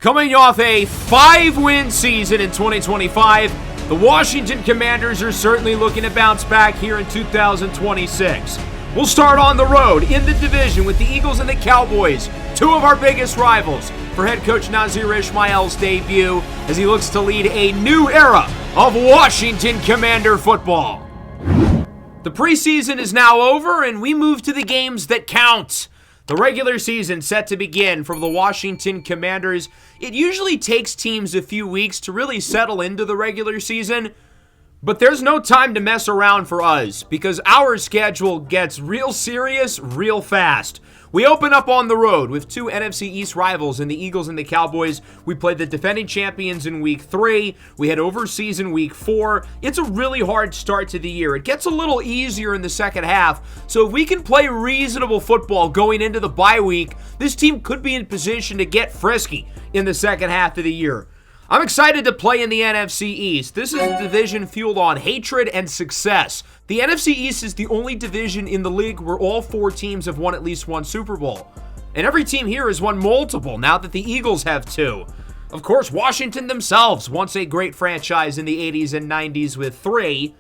Coming off a 5-win season in 2025, the Washington Commanders are certainly looking to bounce back here in 2026. We'll start on the road in the division with the Eagles and the Cowboys, two of our biggest rivals, for head coach Nazir Ismail's debut as he looks to lead a new era of Washington Commander football. The preseason is now over and we move to the games that count. The regular season set to begin for the Washington Commanders. It usually takes teams a few weeks to really settle into the regular season, but there's no time to mess around for us because our schedule gets real serious real fast. We open up on the road with two NFC East rivals in the Eagles and the Cowboys. We played the defending champions in Week 3. We head overseas in Week 4. It's a really hard start to the year. It gets a little easier in the second half. So if we can play reasonable football going into the bye week, this team could be in position to get frisky in the second half of the year. I'm excited to play in the NFC East. This is a division fueled on hatred and success. The NFC East is the only division in the league where all four teams have won at least one Super Bowl. And every team here has won multiple now that the Eagles have two. Of course, Washington themselves, once a great franchise in the 80s and 90s with 3.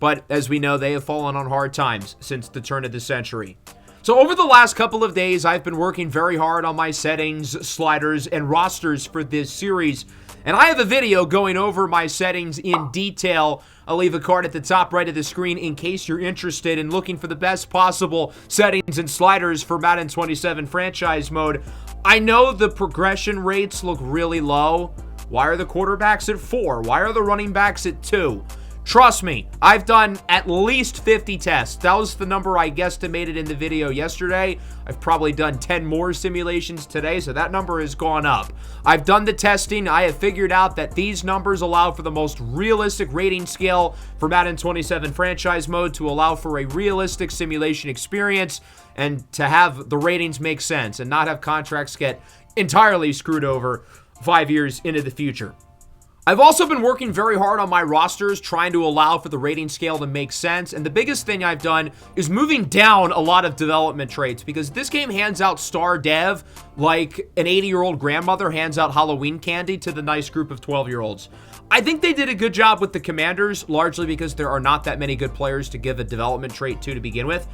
But as we know, they have fallen on hard times since the turn of the century. So over the last couple of days, I've been working very hard on my settings, sliders, and rosters for this series. And I have a video going over my settings in detail. I'll leave a card at the top right of the screen in case you're interested in looking for the best possible settings and sliders for Madden 27 franchise mode. I know the progression rates look really low. Why are the quarterbacks at 4? Why are the running backs at 2? Trust me, I've done at least 50 tests. That was the number I guesstimated in the video yesterday. I've probably done 10 more simulations today, so that number has gone up. I've done the testing. I have figured out that these numbers allow for the most realistic rating scale for Madden 27 franchise mode to allow for a realistic simulation experience and to have the ratings make sense and not have contracts get entirely screwed over 5 years into the future. I've also been working very hard on my rosters, trying to allow for the rating scale to make sense, and the biggest thing I've done is moving down a lot of development traits, because this game hands out star dev like an 80-year-old grandmother hands out Halloween candy to the nice group of 12-year-olds. I think they did a good job with the Commanders, largely because there are not that many good players to give a development trait to begin with.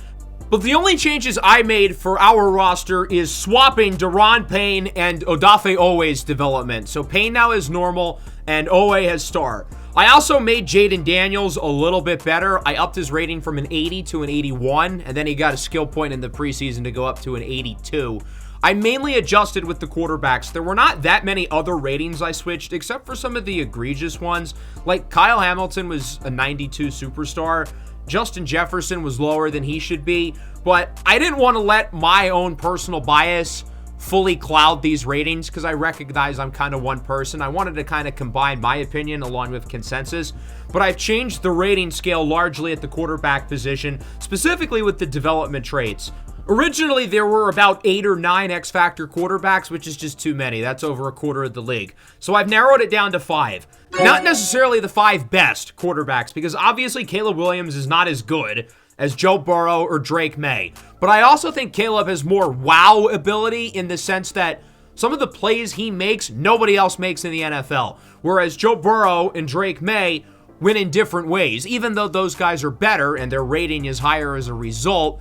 But the only changes I made for our roster is swapping Daron Payne and Odafe Owe's development. So Payne now is normal and Owe has star. I also made Jaden Daniels a little bit better. I upped his rating from an 80 to an 81, and then he got a skill point in the preseason to go up to an 82. I mainly adjusted with the quarterbacks. There were not that many other ratings I switched, except for some of the egregious ones. Like Kyle Hamilton was a 92 superstar. Justin Jefferson was lower than he should be, but I didn't want to let my own personal bias fully cloud these ratings because I recognize I'm kind of one person. I wanted to kind of combine my opinion along with consensus, but I've changed the rating scale largely at the quarterback position, specifically with the development traits. Originally, there were about 8 or 9 X-Factor quarterbacks, which is just too many. That's over a quarter of the league. So I've narrowed it down to 5. Not necessarily the 5 best quarterbacks, because obviously Caleb Williams is not as good as Joe Burrow or Drake May. But I also think Caleb has more wow ability in the sense that some of the plays he makes, nobody else makes in the NFL. Whereas Joe Burrow and Drake May win in different ways. Even though those guys are better and their rating is higher as a result,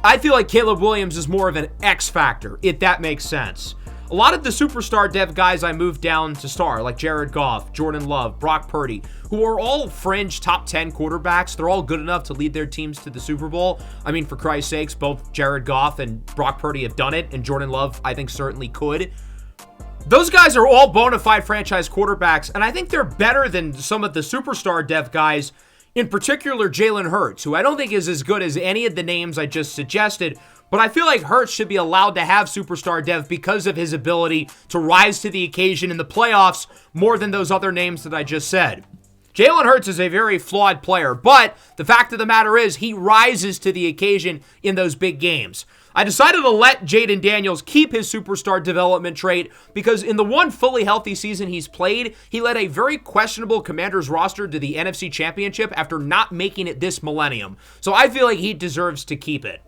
I feel like Caleb Williams is more of an X factor, if that makes sense. A lot of the superstar dev guys I moved down to star, like Jared Goff, Jordan Love, Brock Purdy, who are all fringe top 10 quarterbacks. They're all good enough to lead their teams to the Super Bowl. I mean, for Christ's sakes, both Jared Goff and Brock Purdy have done it, and Jordan Love, I think, certainly could. Those guys are all bona fide franchise quarterbacks, and I think they're better than some of the superstar dev guys, in particular Jalen Hurts, who I don't think is as good as any of the names I just suggested, but I feel like Hurts should be allowed to have superstar dev because of his ability to rise to the occasion in the playoffs more than those other names that I just said. Jalen Hurts is a very flawed player, but the fact of the matter is he rises to the occasion in those big games. I decided to let Jaden Daniels keep his superstar development trait because in the one fully healthy season he's played, he led a very questionable Commanders roster to the NFC Championship after not making it this millennium. So I feel like he deserves to keep it.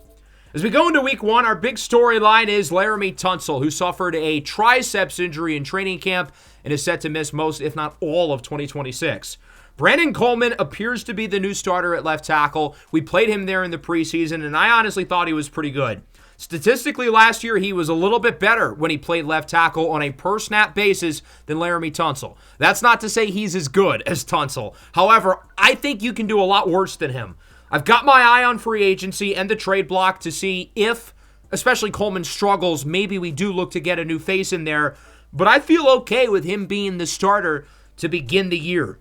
As we go into week one, our big storyline is Laremy Tunsil, who suffered a triceps injury in training camp and is set to miss most, if not all, of 2026. Brandon Coleman appears to be the new starter at left tackle. We played him there in the preseason, and I honestly thought he was pretty good. Statistically, last year, he was a little bit better when he played left tackle on a per-snap basis than Laremy Tunsil. That's not to say he's as good as Tunsil. However, I think you can do a lot worse than him. I've got my eye on free agency and the trade block to see if, especially Coleman struggles, maybe we do look to get a new face in there. But I feel okay with him being the starter to begin the year.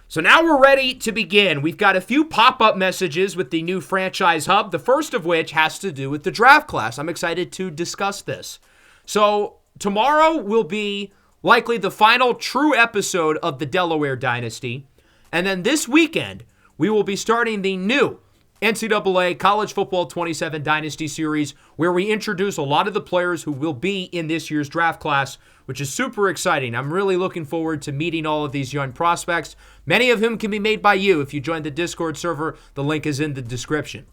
So now we're ready to begin. We've got a few pop-up messages with the new franchise hub, the first of which has to do with the draft class. I'm excited to discuss this. So tomorrow will be likely the final true episode of the Delaware Dynasty. And then this weekend, we will be starting the new NCAA College Football 27 Dynasty Series, where we introduce a lot of the players who will be in this year's draft class, which is super exciting. I'm really looking forward to meeting all of these young prospects, many of whom can be made by you if you join the Discord server. The link is in the description.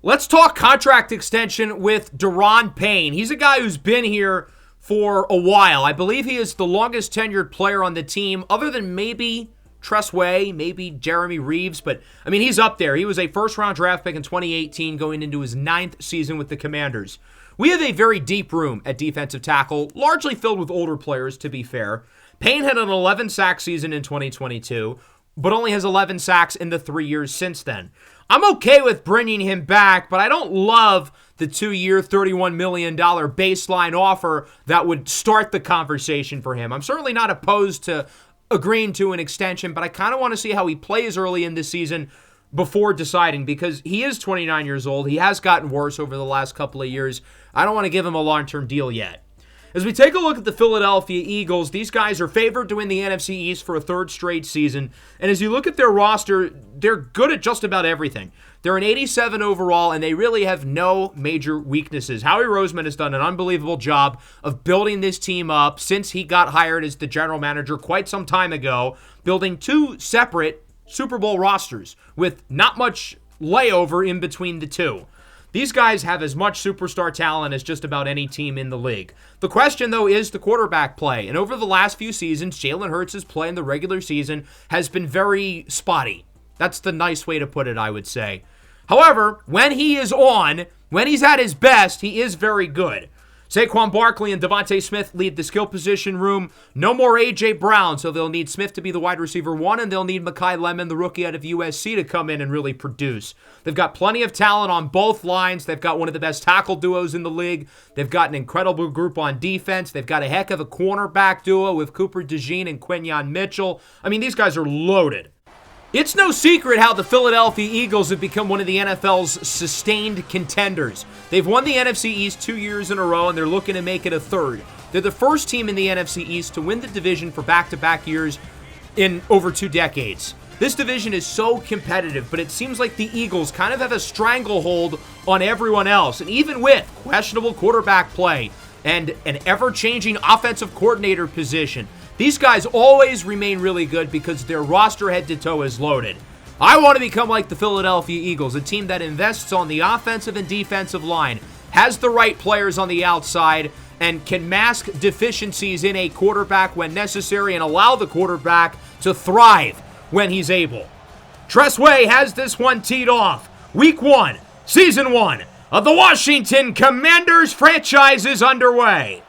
Let's talk contract extension with Daron Payne. He's a guy who's been here for a while. I believe he is the longest tenured player on the team, other than maybe Tress Way, maybe Jeremy Reeves, but I mean, he's up there. He was a first-round draft pick in 2018 going into his 9th season with the Commanders. We have a very deep room at defensive tackle, largely filled with older players, to be fair. Payne had an 11-sack season in 2022, but only has 11 sacks in the 3 years since then. I'm okay with bringing him back, but I don't love the 2-year, $31 million baseline offer that would start the conversation for him. I'm certainly not opposed to agreeing to an extension, but I kind of want to see how he plays early in this season before deciding, because he is 29 years old. He has gotten worse over the last couple of years. I don't want to give him a long-term deal yet. As we take a look at the Philadelphia Eagles, these guys are favored to win the NFC East for a third straight season. And as you look at their roster, they're good at just about everything. They're an 87 overall, and they really have no major weaknesses. Howie Roseman has done an unbelievable job of building this team up since he got hired as the general manager quite some time ago, building two separate Super Bowl rosters with not much layover in between the two. These guys have as much superstar talent as just about any team in the league. The question, though, is the quarterback play. And over the last few seasons, Jalen Hurts' play in the regular season has been very spotty. That's the nice way to put it, I would say. However, when he is on, when he's at his best, he is very good. Saquon Barkley and Devontae Smith lead the skill position room. No more A.J. Brown, so they'll need Smith to be the wide receiver one, and they'll need Mekhi Lemon, the rookie out of USC, to come in and really produce. They've got plenty of talent on both lines. They've got one of the best tackle duos in the league. They've got an incredible group on defense. They've got a heck of a cornerback duo with Cooper DeJean and Quinyon Mitchell. I mean, these guys are loaded. It's no secret how the Philadelphia Eagles have become one of the NFL's sustained contenders. They've won the NFC East 2 years in a row, and they're looking to make it a third. They're the first team in the NFC East to win the division for back-to-back years in over 2 decades. This division is so competitive, but it seems like the Eagles kind of have a stranglehold on everyone else. And even with questionable quarterback play and an ever-changing offensive coordinator position, these guys always remain really good because their roster head to toe is loaded. I want to become like the Philadelphia Eagles, a team that invests on the offensive and defensive line, has the right players on the outside, and can mask deficiencies in a quarterback when necessary and allow the quarterback to thrive when he's able. Tress Way has this one teed off. Week 1, Season 1 of the Washington Commanders franchise is underway.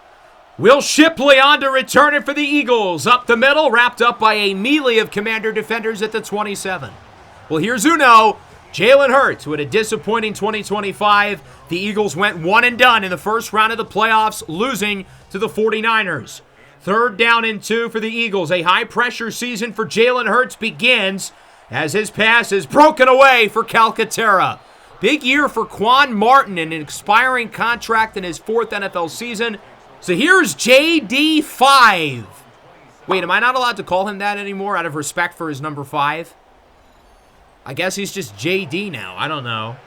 Will Shipley on to return it for the Eagles. Up the middle, wrapped up by a melee of Commander defenders at the 27. Well, here's Uno. Jalen Hurts, who had a disappointing 2025. The Eagles went one and done in the first round of the playoffs, losing to the 49ers. 3rd down and 2 for the Eagles. A high-pressure season for Jalen Hurts begins as his pass is broken away for Calcaterra. Big year for Quan Martin, an expiring contract in his 4th NFL season. So here's JD5. Wait, am I not allowed to call him that anymore out of respect for his number 5? I guess he's just JD now. I don't know.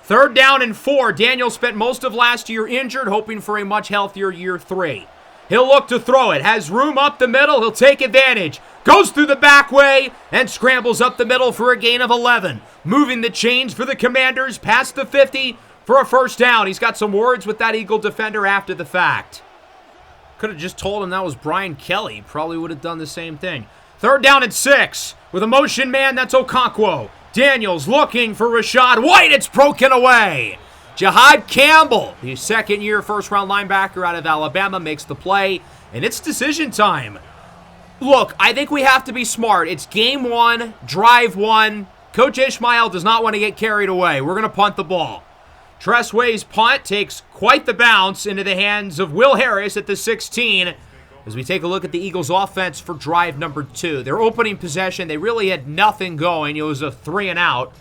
3rd down and 4. Daniel spent most of last year injured, hoping for a much healthier year 3. He'll look to throw it. Has room up the middle. He'll take advantage. Goes through the back way and scrambles up the middle for a gain of 11. Moving the chains for the Commanders past the 50 for a first down. He's got some words with that Eagle defender after the fact. Could have just told him that was Brian Kelly. Probably would have done the same thing. 3rd down and 6. With a motion man, that's Okonkwo. Daniels looking for Rachaad White. It's broken away. Jihad Campbell, the second-year first-round linebacker out of Alabama, makes the play, and it's decision time. Look, I think we have to be smart. It's game 1, drive 1. Coach Ishmael does not want to get carried away. We're going to punt the ball. Tressway's punt takes quite the bounce into the hands of Will Harris at the 16 as we take a look at the Eagles' offense for drive number 2. Their opening possession, they really had nothing going. It was a 3-and-out.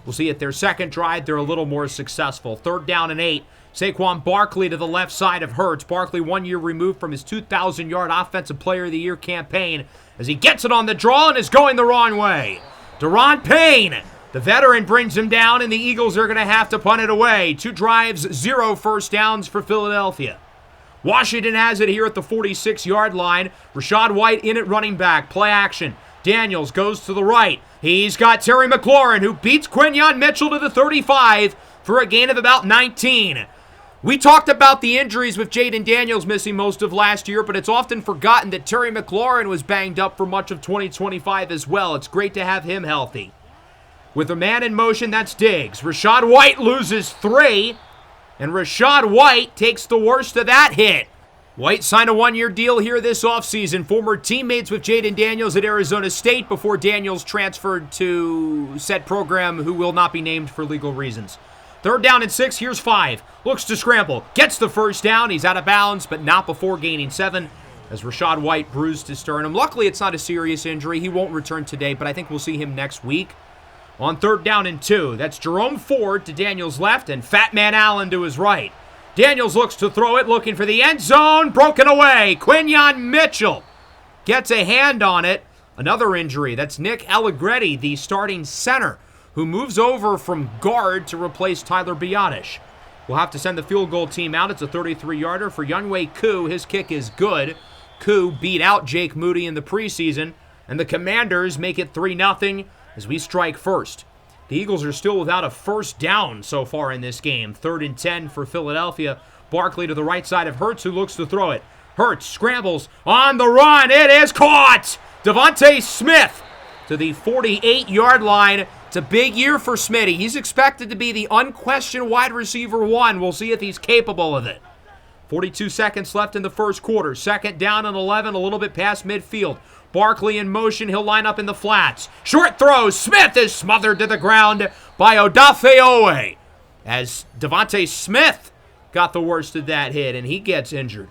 We'll see at their second drive, they're a little more successful. 3rd down and 8. Saquon Barkley to the left side of Hurts. Barkley 1 year removed from his 2,000-yard Offensive Player of the Year campaign as he gets it on the draw and is going the wrong way. Daron Payne, the veteran, brings him down, and the Eagles are going to have to punt it away. 2 drives, 0 first downs for Philadelphia. Washington has it here at the 46-yard line. Rachaad White in at running back. Play action. Daniels goes to the right. He's got Terry McLaurin, who beats Quinyon Mitchell to the 35 for a gain of about 19. We talked about the injuries with Jaden Daniels missing most of last year, but it's often forgotten that Terry McLaurin was banged up for much of 2025 as well. It's great to have him healthy. With a man in motion, that's Diggs. Rachaad White loses 3, and Rachaad White takes the worst of that hit. White signed a 1-year deal here this offseason. Former teammates with Jaden Daniels at Arizona State before Daniels transferred to said program, who will not be named for legal reasons. 3rd down and 6, here's 5. Looks to scramble, gets the first down. He's out of bounds, but not before gaining 7 as Rachaad White bruised his sternum. Luckily, it's not a serious injury. He won't return today, but I think we'll see him next week. On 3rd down and 2, that's Jerome Ford to Daniels' left and Fat Man Allen to his right. Daniels looks to throw it, looking for the end zone. Broken away. Quinyon Mitchell gets a hand on it. Another injury. That's Nick Allegretti, the starting center, who moves over from guard to replace Tyler Biadasz. We'll have to send the field goal team out. It's a 33-yarder for Younghoe Koo. His kick is good. Koo beat out Jake Moody in the preseason, and the Commanders make it 3-0 as we strike first. The Eagles are still without a first down so far in this game. 3rd and 10 for Philadelphia. Barkley to the right side of Hurts, who looks to throw it. Hurts scrambles on the run. It is caught! Devontae Smith to the 48-yard line. It's a big year for Smitty. He's expected to be the unquestioned wide receiver 1. We'll see if he's capable of it. 42 seconds left in the first quarter. 2nd down and 11, a little bit past midfield. Barkley in motion. He'll line up in the flats. Short throw. Smith is smothered to the ground by Odafe Owe as Devontae Smith got the worst of that hit, and he gets injured.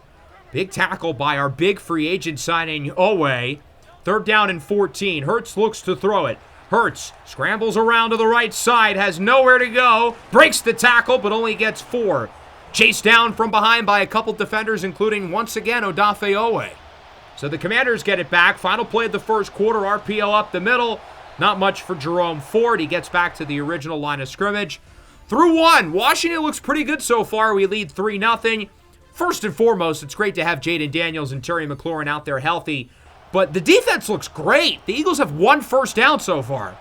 Big tackle by our big free agent signing, Owe. 3rd down and 14. Hurts looks to throw it. Hurts scrambles around to the right side, has nowhere to go, breaks the tackle, but only gets 4. Chased down from behind by a couple defenders, including, once again, Odafe Owe. So the Commanders get it back. Final play of the first quarter, RPO up the middle. Not much for Jerome Ford. He gets back to the original line of scrimmage. Through 1, Washington looks pretty good so far. We lead 3-0. First and foremost, it's great to have Jaden Daniels and Terry McLaurin out there healthy. But the defense looks great. The Eagles have 1 first down so far.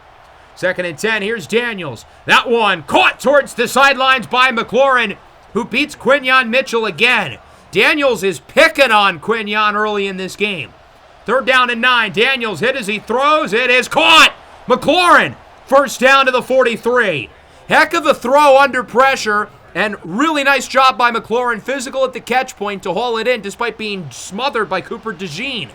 2nd and 10, here's Daniels. That one caught towards the sidelines by McLaurin, who beats Quinyon Mitchell again. Daniels is picking on Quinyon early in this game. 3rd down and 9. Daniels hit as he throws. It is caught. McLaurin, first down to the 43. Heck of a throw under pressure, and really nice job by McLaurin, physical at the catch point to haul it in despite being smothered by Cooper DeJean.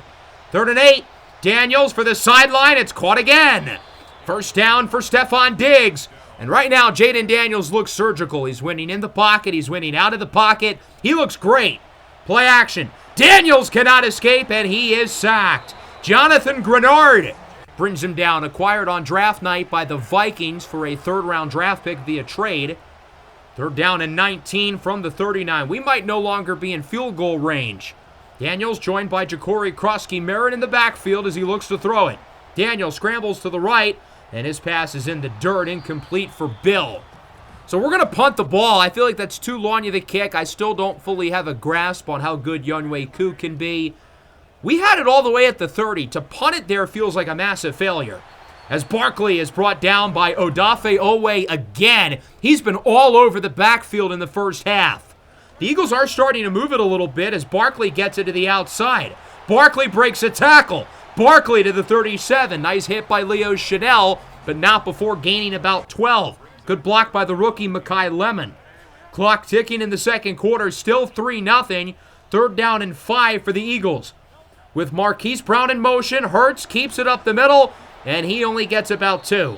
3rd and 8. Daniels for the sideline. It's caught again. First down for Stephon Diggs. And right now, Jaden Daniels looks surgical. He's winning in the pocket. He's winning out of the pocket. He looks great. Play action. Daniels cannot escape, and he is sacked. Jonathan Grenard brings him down. Acquired on draft night by the Vikings for a 3rd-round draft pick via trade. 3rd down and 19 from the 39. We might no longer be in field goal range. Daniels joined by Ja'Cory Krosky-Merritt in the backfield as he looks to throw it. Daniels scrambles to the right, and his pass is in the dirt, incomplete for Bill. So we're going to punt the ball. I feel like that's too long of a kick. I still don't fully have a grasp on how good Younghoe Koo can be. We had it all the way at the 30. To punt it there feels like a massive failure. as Barkley is brought down by Odafe Owe again. He's been all over the backfield in the first half. The Eagles are starting to move it a little bit as Barkley gets it to the outside. Barkley breaks a tackle. Barkley to the 37. Nice hit by Leo Chanel, but not before gaining about 12. Good block by the rookie Mekhi Lemon. Clock ticking in the second quarter, still 3-0. 3rd down and 5 for the Eagles. With Marquise Brown in motion, Hurts keeps it up the middle, and he only gets about 2.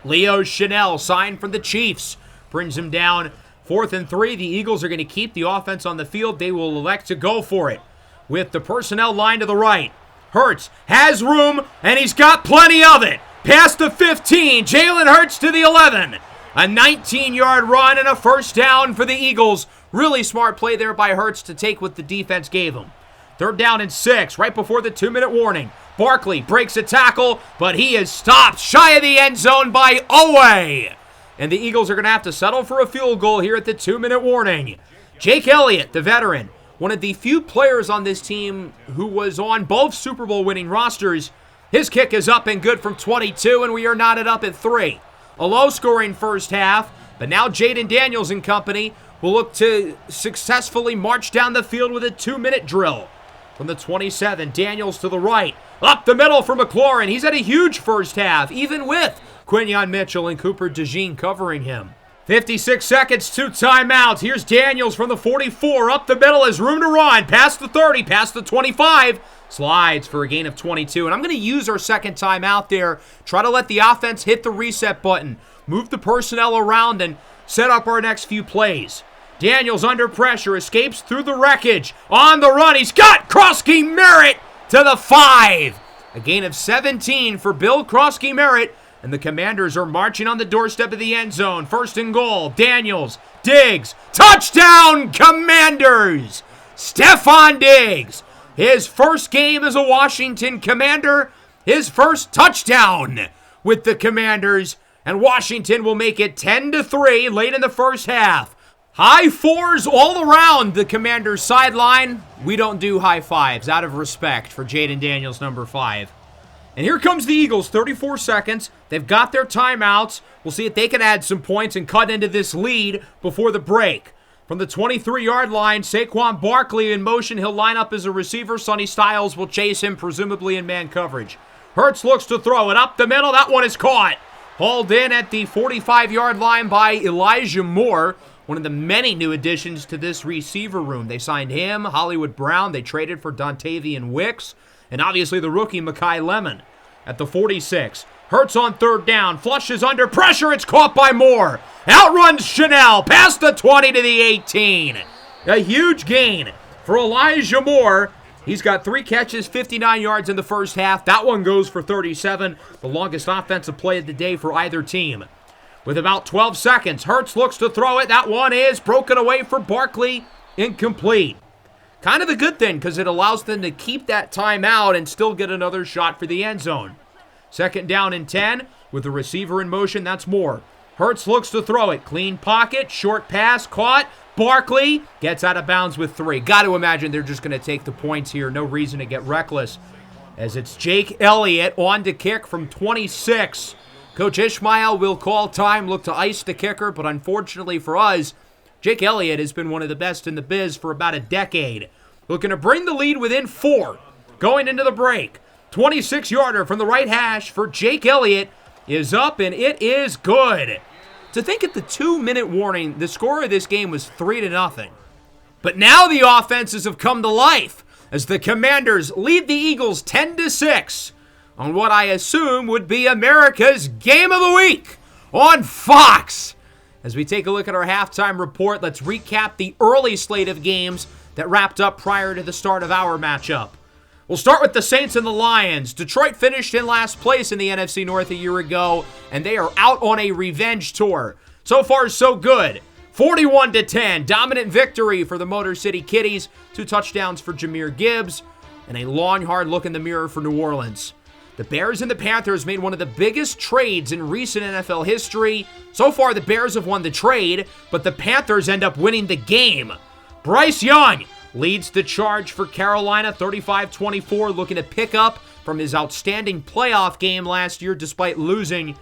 Leo Chanel, signed from the Chiefs, brings him down. 4th and 3, the Eagles are going to keep the offense on the field. They will elect to go for it with the personnel line to the right. Hurts has room, and he's got plenty of it. Past the 15, Jalen Hurts to the 11. A 19-yard run and a first down for the Eagles. Really smart play there by Hurts to take what the defense gave him. 3rd down and 6, right before the 2-minute warning. Barkley breaks a tackle, but he is stopped shy of the end zone by Owe. And the Eagles are going to have to settle for a field goal here at the 2-minute warning. Jake Elliott, the veteran, one of the few players on this team who was on both Super Bowl winning rosters. His kick is up and good from 22, and we are knotted up at 3. A low-scoring first half, but now Jaden Daniels and company will look to successfully march down the field with a 2-minute drill. From the 27, Daniels to the right. Up the middle for McLaurin. He's had a huge first half, even with Quinyon Mitchell and Cooper DeJean covering him. 56 seconds, 2 timeouts. Here's Daniels from the 44. Up the middle, has room to run. Past the 30, past the 25. Slides for a gain of 22. And I'm going to use our second timeout there. Try to let the offense hit the reset button. Move the personnel around and set up our next few plays. Daniels under pressure, escapes through the wreckage. On the run, he's got Krosky Merritt to the 5. A gain of 17 for Bill Krosky Merritt. And the Commanders are marching on the doorstep of the end zone. 1st and goal. Daniels, Diggs, touchdown Commanders! Stephon Diggs, his first game as a Washington Commander, his first touchdown with the Commanders. And Washington will make it 10-3 late in the first half. High 4s all around the Commanders' sideline. We don't do high 5s out of respect for Jaden Daniels, number 5. And here comes the Eagles, 34 seconds. They've got their timeouts. We'll see if they can add some points and cut into this lead before the break. From the 23-yard line, Saquon Barkley in motion. He'll line up as a receiver. Sonny Styles will chase him, presumably in man coverage. Hurts looks to throw it up the middle. That one is caught. Hauled in at the 45-yard line by Elijah Moore, one of the many new additions to this receiver room. They signed him, Hollywood Brown. They traded for Dontavian Wicks. And obviously the rookie Mekhi Lemon at the 46. Hurts on 3rd down. Flushes under pressure. It's caught by Moore. Outruns Chanel. Past the 20 to the 18. A huge gain for Elijah Moore. He's got 3 catches, 59 yards in the first half. That one goes for 37. The longest offensive play of the day for either team. With about 12 seconds, Hurts looks to throw it. That one is broken away for Barkley. Incomplete. Kind of a good thing because it allows them to keep that timeout and still get another shot for the end zone. 2nd down and 10 with the receiver in motion. That's Moore. Hurts looks to throw it. Clean pocket, short pass, caught. Barkley gets out of bounds with 3. Got to imagine they're just going to take the points here. No reason to get reckless as it's Jake Elliott on to kick from 26. Coach Ishmael will call time, look to ice the kicker, but unfortunately for us, Jake Elliott has been one of the best in the biz for about a decade. Looking to bring the lead within 4. Going into the break. 26-yarder from the right hash for Jake Elliott is up, and it is good. To think at the 2-minute warning, the score of this game was 3-0. But now the offenses have come to life as the Commanders lead the Eagles 10-6 on what I assume would be America's Game of the Week on Fox. As we take a look at our halftime report, let's recap the early slate of games that wrapped up prior to the start of our matchup. We'll start with the Saints and the Lions. Detroit finished in last place in the NFC North a year ago, and they are out on a revenge tour. So far, so good. 41-10, dominant victory for the Motor City Kitties. 2 touchdowns for Jahmyr Gibbs, and a long, hard look in the mirror for New Orleans. The Bears and the Panthers made one of the biggest trades in recent NFL history. So far, the Bears have won the trade, but the Panthers end up winning the game. Bryce Young leads the charge for Carolina, 35-24, looking to pick up from his outstanding playoff game last year despite losing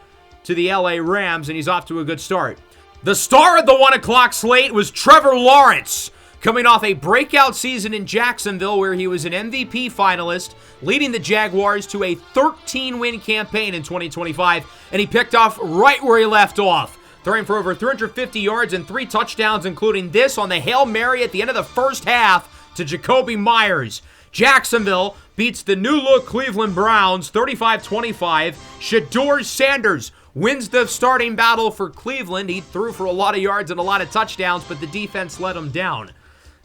to the LA Rams, and he's off to a good start. The star of the 1 o'clock slate was Trevor Lawrence, coming off a breakout season in Jacksonville where he was an MVP finalist, leading the Jaguars to a 13-win campaign in 2025, and he picked off right where he left off, throwing for over 350 yards and 3 touchdowns, including this on the Hail Mary at the end of the first half to Jacoby Myers. Jacksonville beats the new-look Cleveland Browns 35-25. Shedeur Sanders wins the starting battle for Cleveland. He threw for a lot of yards and a lot of touchdowns, but the defense let him down.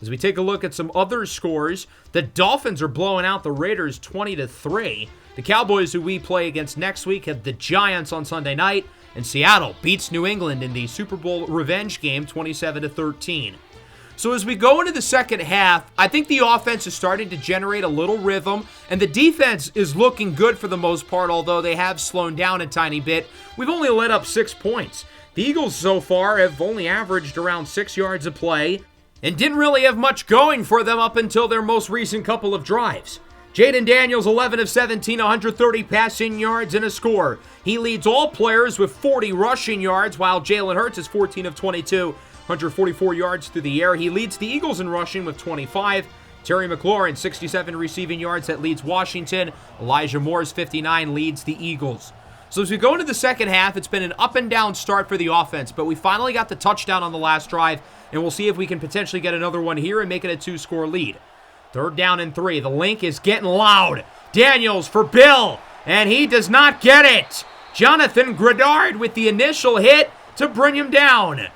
As we take a look at some other scores, the Dolphins are blowing out the Raiders 20-3. The Cowboys, who we play against next week, have the Giants on Sunday night, and Seattle beats New England in the Super Bowl revenge game 27-13. So as we go into the second half, I think the offense is starting to generate a little rhythm, and the defense is looking good for the most part, although they have slowed down a tiny bit. We've only let up 6 points. The Eagles so far have only averaged around 6 yards a play, and didn't really have much going for them up until their most recent couple of drives. Jaden Daniels, 11 of 17, 130 passing yards and a score. He leads all players with 40 rushing yards, while Jalen Hurts is 14 of 22, 144 yards through the air. He leads the Eagles in rushing with 25. Terry McLaurin, 67 receiving yards, that leads Washington. Elijah Moore's 59 leads the Eagles. So as we go into the second half, it's been an up and down start for the offense, but we finally got the touchdown on the last drive, and we'll see if we can potentially get another one here and make it a 2-score lead. 3rd down and 3. The link is getting loud. Daniels for Bill, and he does not get it. Jonathan Grenard with the initial hit to bring him down.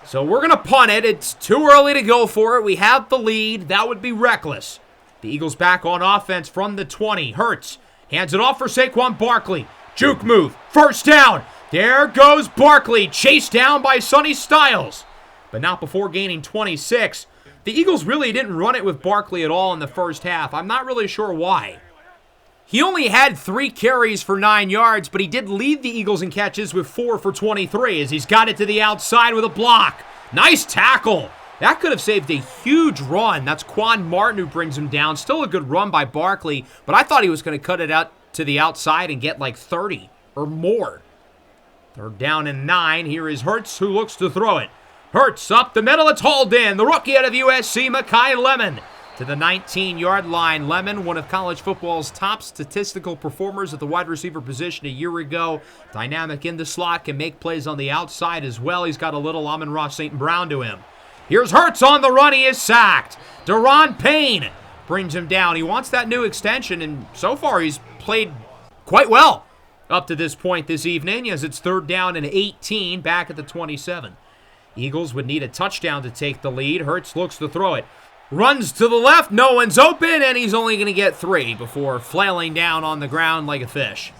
So we're going to punt it. It's too early to go for it. We have the lead. That would be reckless. The Eagles back on offense from the 20. Hurts hands it off for Saquon Barkley. Juke move. 1st down. There goes Barkley, chased down by Sonny Styles, but not before gaining 26. The Eagles really didn't run it with Barkley at all in the first half. I'm not really sure why. He only had 3 carries for 9 yards, but he did lead the Eagles in catches with 4 for 23 as he's got it to the outside with a block. Nice tackle. That could have saved a huge run. That's Quan Martin who brings him down. Still a good run by Barkley, but I thought he was going to cut it out to the outside and get like 30 or more. 3rd down and 9. Here is Hurts, who looks to throw it. Hurts up the middle. It's hauled in. The rookie out of USC, Mekhi Lemon, to the 19-yard line. Lemon, one of college football's top statistical performers at the wide receiver position a year ago. Dynamic in the slot, can make plays on the outside as well. He's got a little Amon-Ra St. Brown to him. Here's Hurts on the run. He is sacked. Daron Payne brings him down. He wants that new extension, and so far he's played quite well up to this point this evening as it's 3rd down and 18 back at the 27. Eagles would need a touchdown to take the lead. Hurts looks to throw it. Runs to the left. No one's open, and he's only going to get 3 before flailing down on the ground like a fish.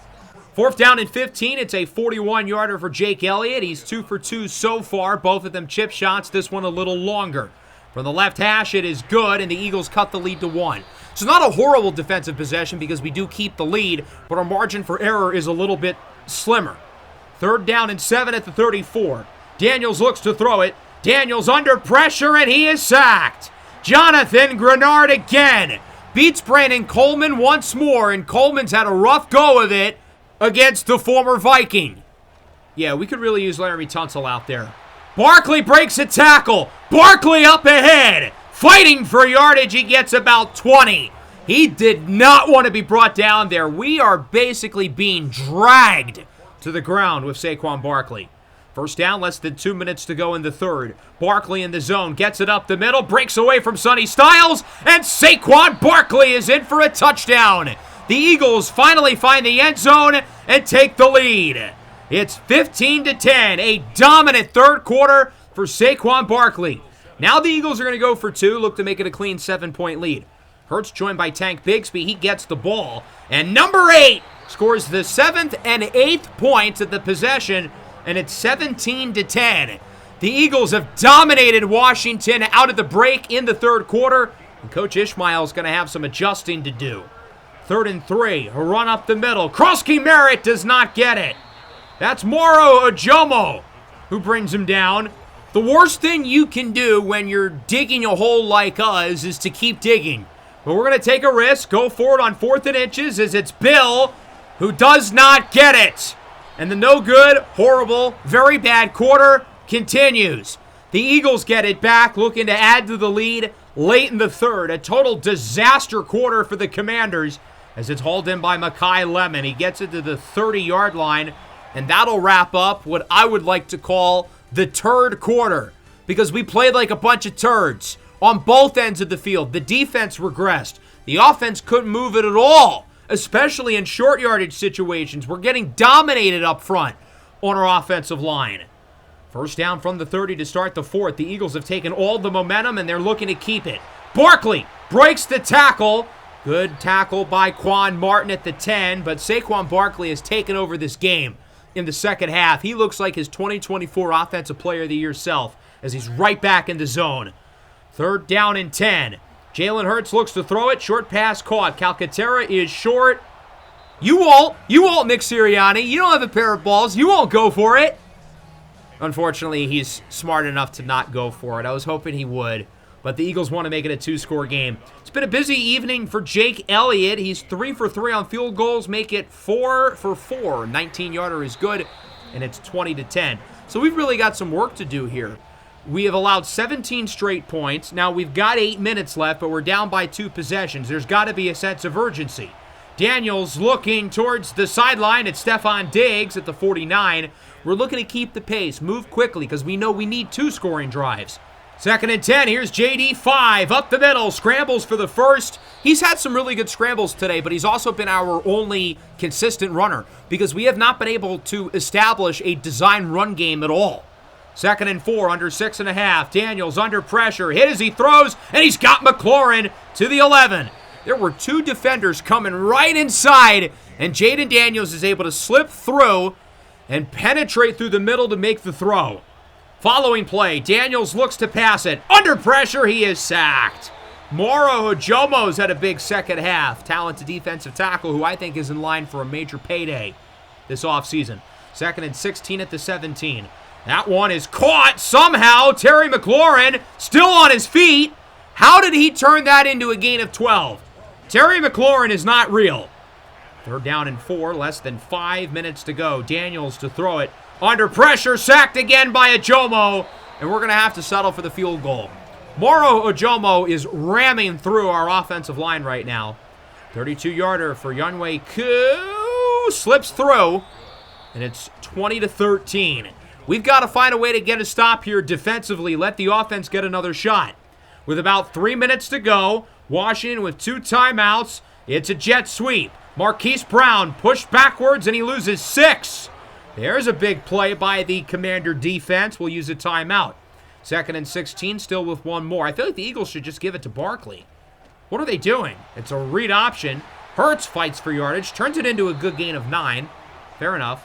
4th down and 15. It's a 41-yarder for Jake Elliott. He's 2 for 2 so far. Both of them chip shots. This one a little longer. From the left hash, it is good, and the Eagles cut the lead to 1. So not a horrible defensive possession because we do keep the lead, but our margin for error is a little bit slimmer. 3rd down and 7 at the 34. Daniels looks to throw it. Daniels under pressure, and he is sacked. Jonathan Grenard again beats Brandon Coleman once more, and Coleman's had a rough go of it against the former Viking. Yeah, we could really use Laramie Tunsil out there. Barkley breaks a tackle. Barkley up ahead. Fighting for yardage, he gets about 20. He did not want to be brought down there. We are basically being dragged to the ground with Saquon Barkley. 1st down, less than 2 minutes to go in the 3rd. Barkley in the zone, gets it up the middle, breaks away from Sonny Styles, and Saquon Barkley is in for a touchdown. The Eagles finally find the end zone and take the lead. It's 15-10, a dominant 3rd quarter for Saquon Barkley. Now the Eagles are going to go for 2, look to make it a clean 7-point lead. Hurts joined by Tank Bigsby. He gets the ball, and number 8 scores the 7th and 8th points at the possession, and it's 17-10. The Eagles have dominated Washington out of the break in the 3rd quarter, and Coach Ishmael is going to have some adjusting to do. 3rd and 3, a run up the middle. Krusky Merritt does not get it. That's Moro Ojomo who brings him down. The worst thing you can do when you're digging a hole like us is to keep digging. But we're going to take a risk, go for it on 4th and inches as it's Bill who does not get it. And the no good, horrible, very bad quarter continues. The Eagles get it back, looking to add to the lead late in the third. A total disaster quarter for the Commanders as it's hauled in by Mekhi Lemon. He gets it to the 30-yard line, and that'll wrap up what I would like to call the turd quarter, because we played like a bunch of turds on both ends of the field. The defense regressed. The offense couldn't move it at all, especially in short yardage situations. We're getting dominated up front on our offensive line. First down from the 30 to start the fourth. The Eagles have taken all the momentum, and they're looking to keep it. Barkley breaks the tackle. Good tackle by Quan Martin at the 10, but Saquon Barkley has taken over this game in the second half. He looks like his 2024 Offensive Player of the Year self as he's right back in the zone. Third down and 10. Jalen Hurts looks to throw it. Short pass caught. Calcaterra is short. You won't, Nick Sirianni. You don't have a pair of balls. You won't go for it. Unfortunately, he's smart enough to not go for it. I was hoping he would, but the Eagles want to make it a 2-score game. It's been a busy evening for Jake Elliott. He's 3 for 3 on field goals, make it 4 for 4. 19-yarder is good, and it's 20-10. So we've really got some work to do here. We have allowed 17 straight points. Now, we've got 8 minutes left, but we're down by 2 possessions. There's got to be a sense of urgency. Daniels looking towards the sideline. It's Stephon Diggs at the 49. We're looking to keep the pace, move quickly, because we know we need 2 scoring drives. Second and 10, here's JD 5, up the middle, scrambles for the first. He's had some really good scrambles today, but he's also been our only consistent runner because we have not been able to establish a design run game at all. Second and 4, under 6.5. Daniels under pressure, hit as he throws, and he's got McLaurin to the 11. There were 2 defenders coming right inside, and Jaden Daniels is able to slip through and penetrate through the middle to make the throw. Following play, Daniels looks to pass it. Under pressure, he is sacked. Moro Ojomo's had a big second half. Talented defensive tackle who I think is in line for a major payday this offseason. Second and 16 at the 17. That one is caught somehow. Terry McLaurin still on his feet. How did he turn that into a gain of 12? Terry McLaurin is not real. Third down and 4, less than 5 minutes to go. Daniels to throw it. Under pressure, sacked again by Ojomo, and we're going to have to settle for the field goal. Moro Ojomo is ramming through our offensive line right now. 32-yarder for Younghoe Koo, slips through, and it's 20-13. We've got to find a way to get a stop here defensively, let the offense get another shot. With about 3 minutes to go, Washington with 2 timeouts, it's a jet sweep. Marquise Brown pushed backwards, and he loses 6. There's a big play by the Commander defense. We'll use a timeout. Second and 16, still with 1 more. I feel like the Eagles should just give it to Barkley. What are they doing? It's a read option. Hurts fights for yardage, turns it into a good gain of 9. Fair enough.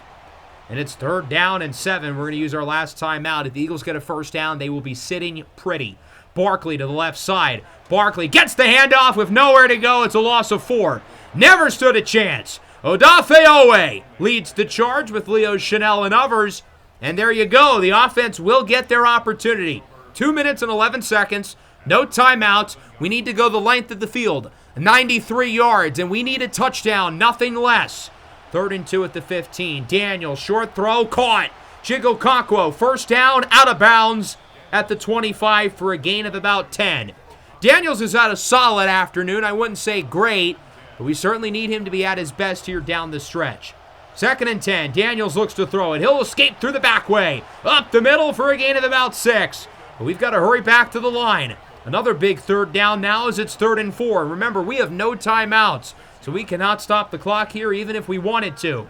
And it's third down and 7. We're going to use our last timeout. If the Eagles get a first down, they will be sitting pretty. Barkley to the left side. Barkley gets the handoff with nowhere to go. It's a loss of 4. Never stood a chance. Odafe Owe leads the charge with Leo Chanel and others. And there you go. The offense will get their opportunity. 2 minutes and 11 seconds. No timeouts. We need to go the length of the field. 93 yards, and we need a touchdown. Nothing less. Third and 2 at the 15. Daniel, short throw, caught. Chigo Okonkwo, first down, out of bounds at the 25 for a gain of about 10. Daniels has had a solid afternoon. I wouldn't say great, but we certainly need him to be at his best here down the stretch. Second and 10. Daniels looks to throw it. He'll escape through the back way. Up the middle for a gain of about 6. But we've got to hurry back to the line. Another big third down now as it's 3rd and 4. Remember, we have no timeouts, so we cannot stop the clock here even if we wanted to.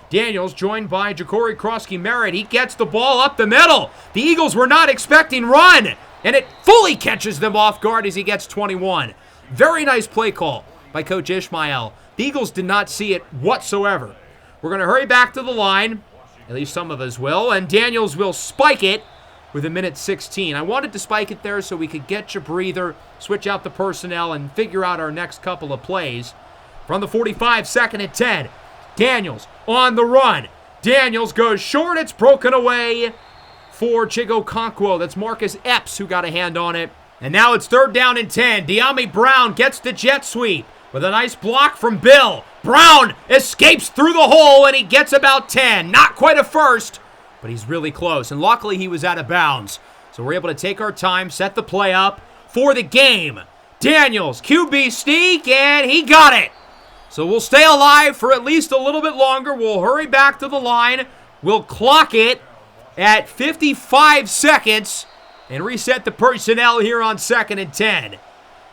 Daniels joined by Ja'Cory Krosky-Merritt. He gets the ball up the middle. The Eagles were not expecting run, and it fully catches them off guard as he gets 21. Very nice play call by Coach Ishmael. The Eagles did not see it whatsoever. We're going to hurry back to the line, at least some of us will, and Daniels will spike it with 1:16. I wanted to spike it there so we could get you a breather, switch out the personnel, and figure out our next couple of plays. From the 45, 2nd and 10. Daniels on the run. Daniels goes short. It's broken away for Chigo Conquo. That's Marcus Epps who got a hand on it. And now it's 3rd down and 10. De'Ami Brown gets the jet sweep with a nice block from Bill. Brown escapes through the hole, and he gets about 10. Not quite a first, but he's really close. And luckily, he was out of bounds. So we're able to take our time, set the play up for the game. Daniels, QB sneak, and he got it. So we'll stay alive for at least a little bit longer. We'll hurry back to the line. We'll clock it at 55 seconds and reset the personnel here on 2nd and 10.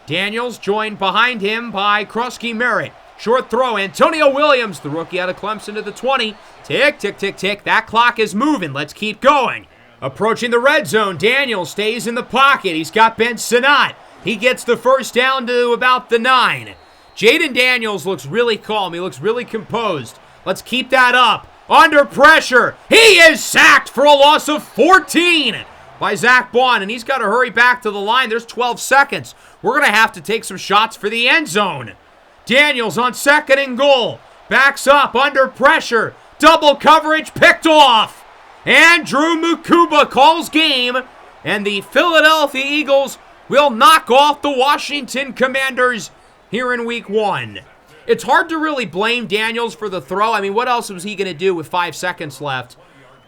Daniels joined behind him by Krusky Merritt. Short throw, Antonio Williams, the rookie out of Clemson, to the 20. Tick, tick, tick, tick. That clock is moving. Let's keep going. Approaching the red zone, Daniels stays in the pocket. He's got Ben Sinnott. He gets the first down to about the 9. Jaden Daniels looks really calm. He looks really composed. Let's keep that up. Under pressure. He is sacked for a loss of 14 by Zach Bond, and he's got to hurry back to the line. There's 12 seconds. We're going to have to take some shots for the end zone. Daniels on 2nd and goal. Backs up under pressure. Double coverage picked off. And Drew Mukuba calls game, and the Philadelphia Eagles will knock off the Washington Commanders here in Week 1. It's hard to really blame Daniels for the throw. I mean, what else was he going to do with 5 seconds left?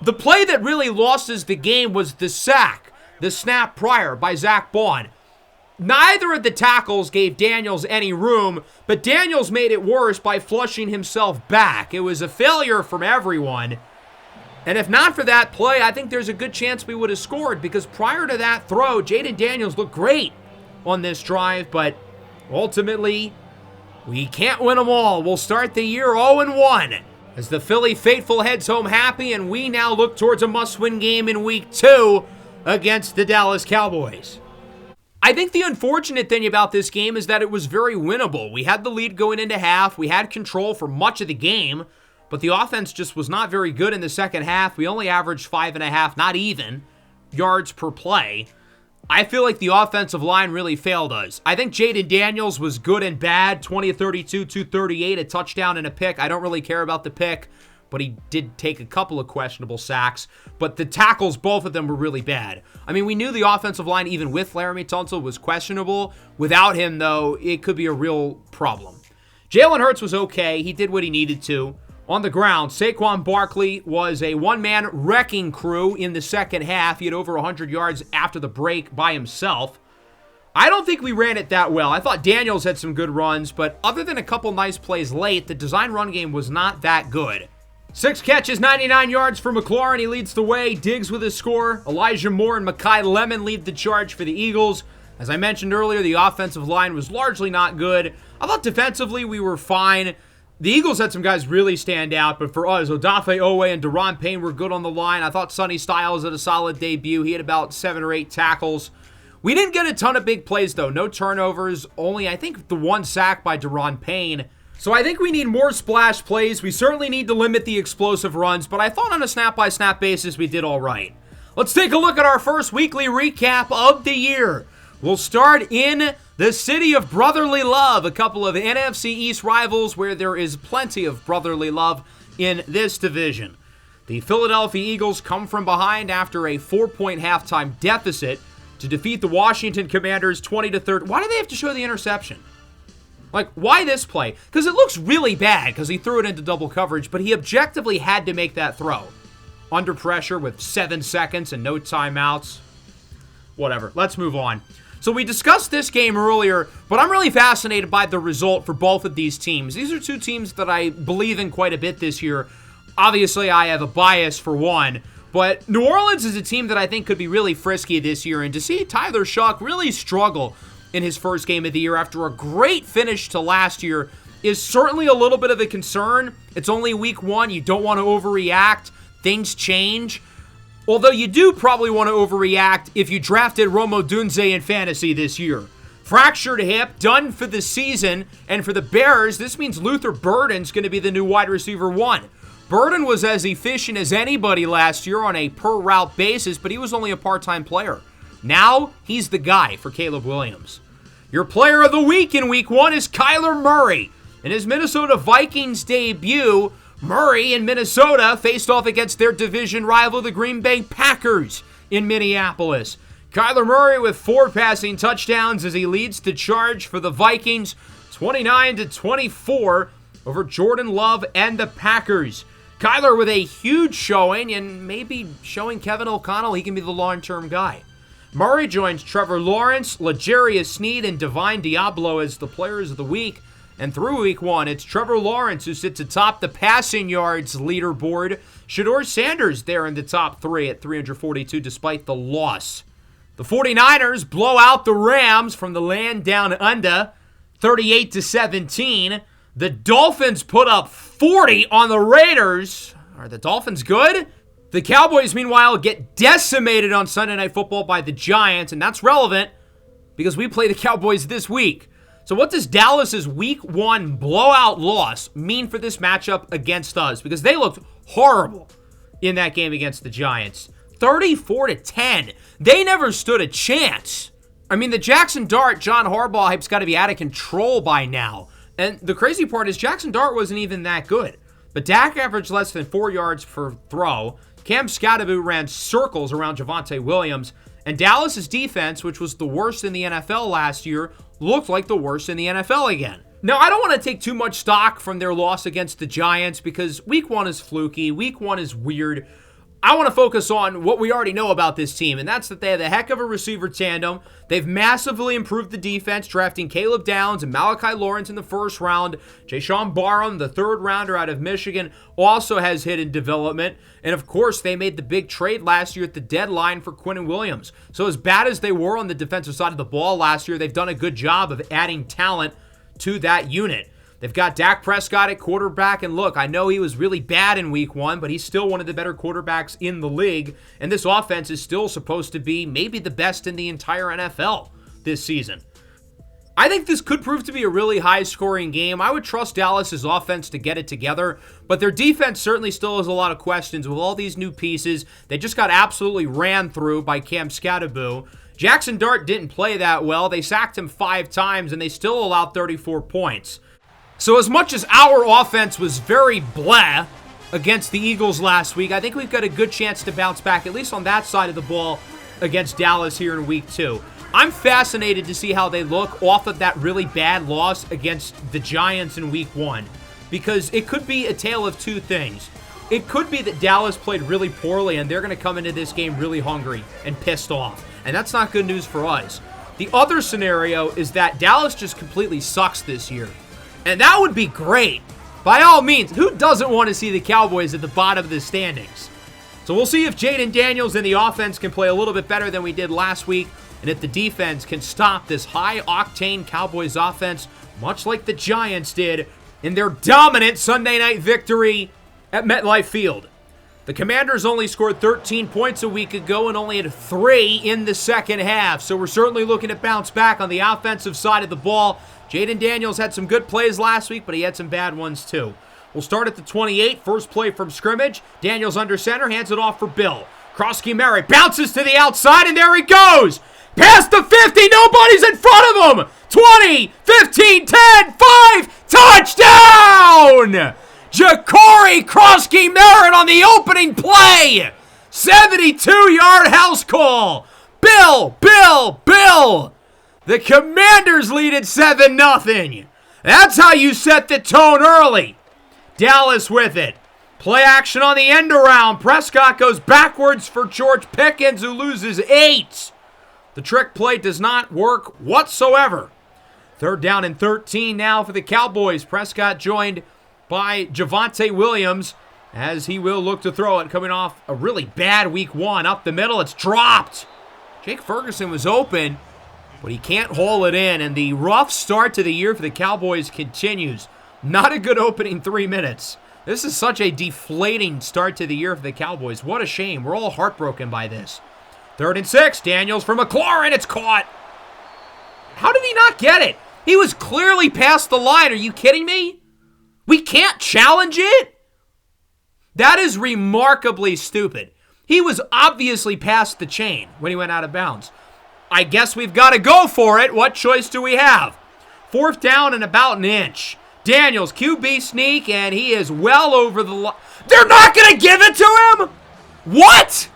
The play that really lost us the game was the sack, the snap prior by Zach Bond. Neither of the tackles gave Daniels any room, but Daniels made it worse by flushing himself back. It was a failure from everyone. And if not for that play, I think there's a good chance we would have scored, because prior to that throw, Jaden Daniels looked great on this drive, but ultimately, we can't win them all. We'll start the year 0-1 as the Philly faithful heads home happy, and we now look towards a must-win game in Week 2 against the Dallas Cowboys. I think the unfortunate thing about this game is that it was very winnable. We had the lead going into half. We had control for much of the game, but the offense just was not very good in the second half. We only averaged 5.5, not even, yards per play. I feel like the offensive line really failed us. I think Jaden Daniels was good and bad, 20 of 32, 238, a touchdown and a pick. I don't really care about the pick, but he did take a couple of questionable sacks. But the tackles, both of them were really bad. I mean, we knew the offensive line, even with Laramie Tunsil, was questionable. Without him, though, it could be a real problem. Jalen Hurts was okay. He did what he needed to. On the ground, Saquon Barkley was a one-man wrecking crew in the second half. He had over 100 yards after the break by himself. I don't think we ran it that well. I thought Daniels had some good runs, but other than a couple nice plays late, the design run game was not that good. 6 catches, 99 yards for McLaurin. He leads the way. Diggs with a score. Elijah Moore and Mekhi Lemon lead the charge for the Eagles. As I mentioned earlier, the offensive line was largely not good. I thought defensively we were fine. The Eagles had some guys really stand out, but for us, Odafe Owe and Daron Payne were good on the line. I thought Sonny Styles had a solid debut. He had about 7 or 8 tackles. We didn't get a ton of big plays, though. No turnovers, only, I think, the 1 sack by Daron Payne. So I think we need more splash plays. We certainly need to limit the explosive runs, but I thought on a snap-by-snap basis we did all right. Let's take a look at our first weekly recap of the year. We'll start in the city of brotherly love, a couple of NFC East rivals where there is plenty of brotherly love in this division. The Philadelphia Eagles come from behind after a 4-point halftime deficit to defeat the Washington Commanders 20-13. Why do they have to show the interception? Like, why this play? Because it looks really bad because he threw it into double coverage, but he objectively had to make that throw. Under pressure with 7 seconds and no timeouts. Whatever, let's move on. So we discussed this game earlier, but I'm really fascinated by the result for both of these teams. These are two teams that I believe in quite a bit this year. Obviously, I have a bias for one, but New Orleans is a team that I think could be really frisky this year, and to see Tyler Shuck really struggle in his first game of the year after a great finish to last year is certainly a little bit of a concern. It's only week 1. You don't want to overreact. Things change. Although you do probably want to overreact if you drafted Rome Odunze in fantasy this year. Fractured hip, done for the season, and for the Bears, this means Luther Burden's going to be the new wide receiver 1. Burden was as efficient as anybody last year on a per-route basis, but he was only a part-time player. Now, he's the guy for Caleb Williams. Your player of the week in week 1 is Kyler Murray. In his Minnesota Vikings debut, Murray in Minnesota faced off against their division rival, the Green Bay Packers in Minneapolis. Kyler Murray with 4 passing touchdowns as he leads the charge for the Vikings, 29-24 over Jordan Love and the Packers. Kyler with a huge showing and maybe showing Kevin O'Connell he can be the long-term guy. Murray joins Trevor Lawrence, L'Jarius Sneed, and Divine Diablo as the players of the week. And through week 1, it's Trevor Lawrence who sits atop the passing yards leaderboard. Shedeur Sanders there in the top 3 at 342 despite the loss. The 49ers blow out the Rams from the land down under, 38-17. The Dolphins put up 40 on the Raiders. Are the Dolphins good? The Cowboys, meanwhile, get decimated on Sunday Night Football by the Giants, and that's relevant because we play the Cowboys this week. So what does Dallas's week 1 blowout loss mean for this matchup against us? Because they looked horrible in that game against the Giants. 34-10. They never stood a chance. I mean, the Jackson Dart, John Harbaugh hype's got to be out of control by now. And the crazy part is Jackson Dart wasn't even that good. But Dak averaged less than 4 yards per throw. Cam Scatterbo ran circles around Javonte Williams. And Dallas's defense, which was the worst in the NFL last year, looked like the worst in the NFL again. Now, I don't want to take too much stock from their loss against the Giants because week 1 is fluky. Week 1 is weird. I want to focus on what we already know about this team, and that's that they have a heck of a receiver tandem. They've massively improved the defense, drafting Caleb Downs and Malachi Lawrence in the first round. Jayshawn Barham, the 3rd rounder out of Michigan, also has hit in development. And of course, they made the big trade last year at the deadline for Quinnen Williams. So as bad as they were on the defensive side of the ball last year, they've done a good job of adding talent to that unit. They've got Dak Prescott at quarterback, and look, I know he was really bad in week 1, but he's still one of the better quarterbacks in the league, and this offense is still supposed to be maybe the best in the entire NFL this season. I think this could prove to be a really high-scoring game. I would trust Dallas's offense to get it together, but their defense certainly still has a lot of questions with all these new pieces. They just got absolutely ran through by Cam Scatterbo. Jackson Dart didn't play that well. They sacked him 5 times, and they still allowed 34 points. So as much as our offense was very blah against the Eagles last week, I think we've got a good chance to bounce back, at least on that side of the ball, against Dallas here in week 2. I'm fascinated to see how they look off of that really bad loss against the Giants in week 1, because it could be a tale of 2 things. It could be that Dallas played really poorly and they're going to come into this game really hungry and pissed off, and that's not good news for us. The other scenario is that Dallas just completely sucks this year. And that would be great. By all means, who doesn't want to see the Cowboys at the bottom of the standings? So we'll see if Jaden Daniels and the offense can play a little bit better than we did last week, and if the defense can stop this high-octane Cowboys offense, much like the Giants did in their dominant Sunday night victory at MetLife Field. The Commanders only scored 13 points a week ago and only had 3 in the second half, so we're certainly looking to bounce back on the offensive side of the ball. Jaden Daniels had some good plays last week, but he had some bad ones too. We'll start at the 28, first play from scrimmage. Daniels under center, hands it off for Bill. Cross-Merritt bounces to the outside, and there he goes! Past the 50, nobody's in front of him! 20, 15, 10, 5, touchdown! Ja'Cory Cross-Merritt on the opening play! 72-yard house call! Bill! The Commanders lead at 7-0. That's how you set the tone early. Dallas with it. Play action on the end around. Prescott goes backwards for George Pickens, who loses 8. The trick play does not work whatsoever. 3rd down and 13 now for the Cowboys. Prescott joined by Javonte Williams as he will look to throw it, coming off a really bad week 1. Up the middle, it's dropped. Jake Ferguson was open, but he can't haul it in, and the rough start to the year for the Cowboys continues. Not a good opening 3 minutes. This is such a deflating start to the year for the Cowboys. What a shame. We're all heartbroken by this. 3rd and 6. Daniels for McLaurin. It's caught. How did he not get it? He was clearly past the line. Are you kidding me? We can't challenge it? That is remarkably stupid. He was obviously past the chain when he went out of bounds. I guess we've got to go for it. What choice do we have? 4th down and about an inch. Daniels, QB sneak, and he is well over the line. They're not going to give it to him? What?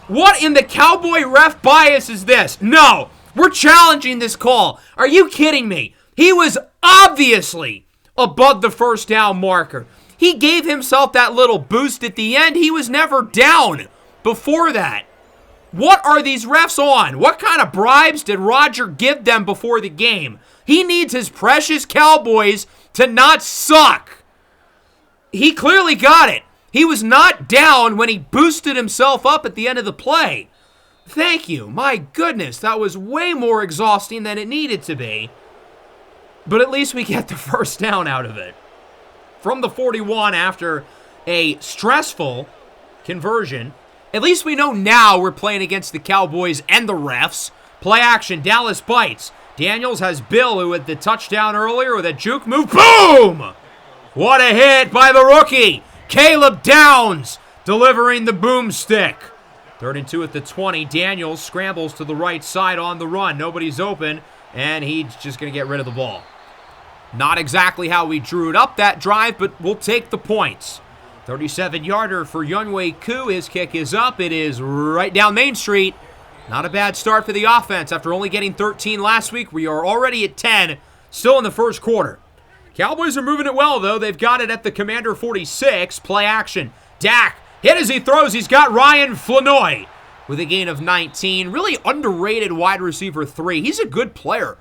What in the Cowboy ref bias is this? No, we're challenging this call. Are you kidding me? He was obviously above the first down marker. He gave himself that little boost at the end. He was never down before that. What are these refs on? What kind of bribes did Roger give them before the game? He needs his precious Cowboys to not suck. He clearly got it. He was not down when he boosted himself up at the end of the play. Thank you. My goodness, that was way more exhausting than it needed to be. But at least we get the first down out of it. From the 41 after a stressful conversion. At least we know now we're playing against the Cowboys and the refs. Play action, Dallas bites. Daniels has Bill, who had the touchdown earlier with a juke move. Boom! What a hit by the rookie. Caleb Downs delivering the boomstick. 3rd and 2 at the 20. Daniels scrambles to the right side on the run. Nobody's open, and he's just going to get rid of the ball. Not exactly how we drew it up that drive, but we'll take the points. 37-yarder for Younghoe Koo. His kick is up. It is right down Main Street. Not a bad start for the offense. After only getting 13 last week, we are already at 10, still in the first quarter. Cowboys are moving it well, though. They've got it at the Commander 46. Play action. Dak hit as he throws. He's got Ryan Flanoy with a gain of 19. Really underrated wide receiver 3. He's a good player.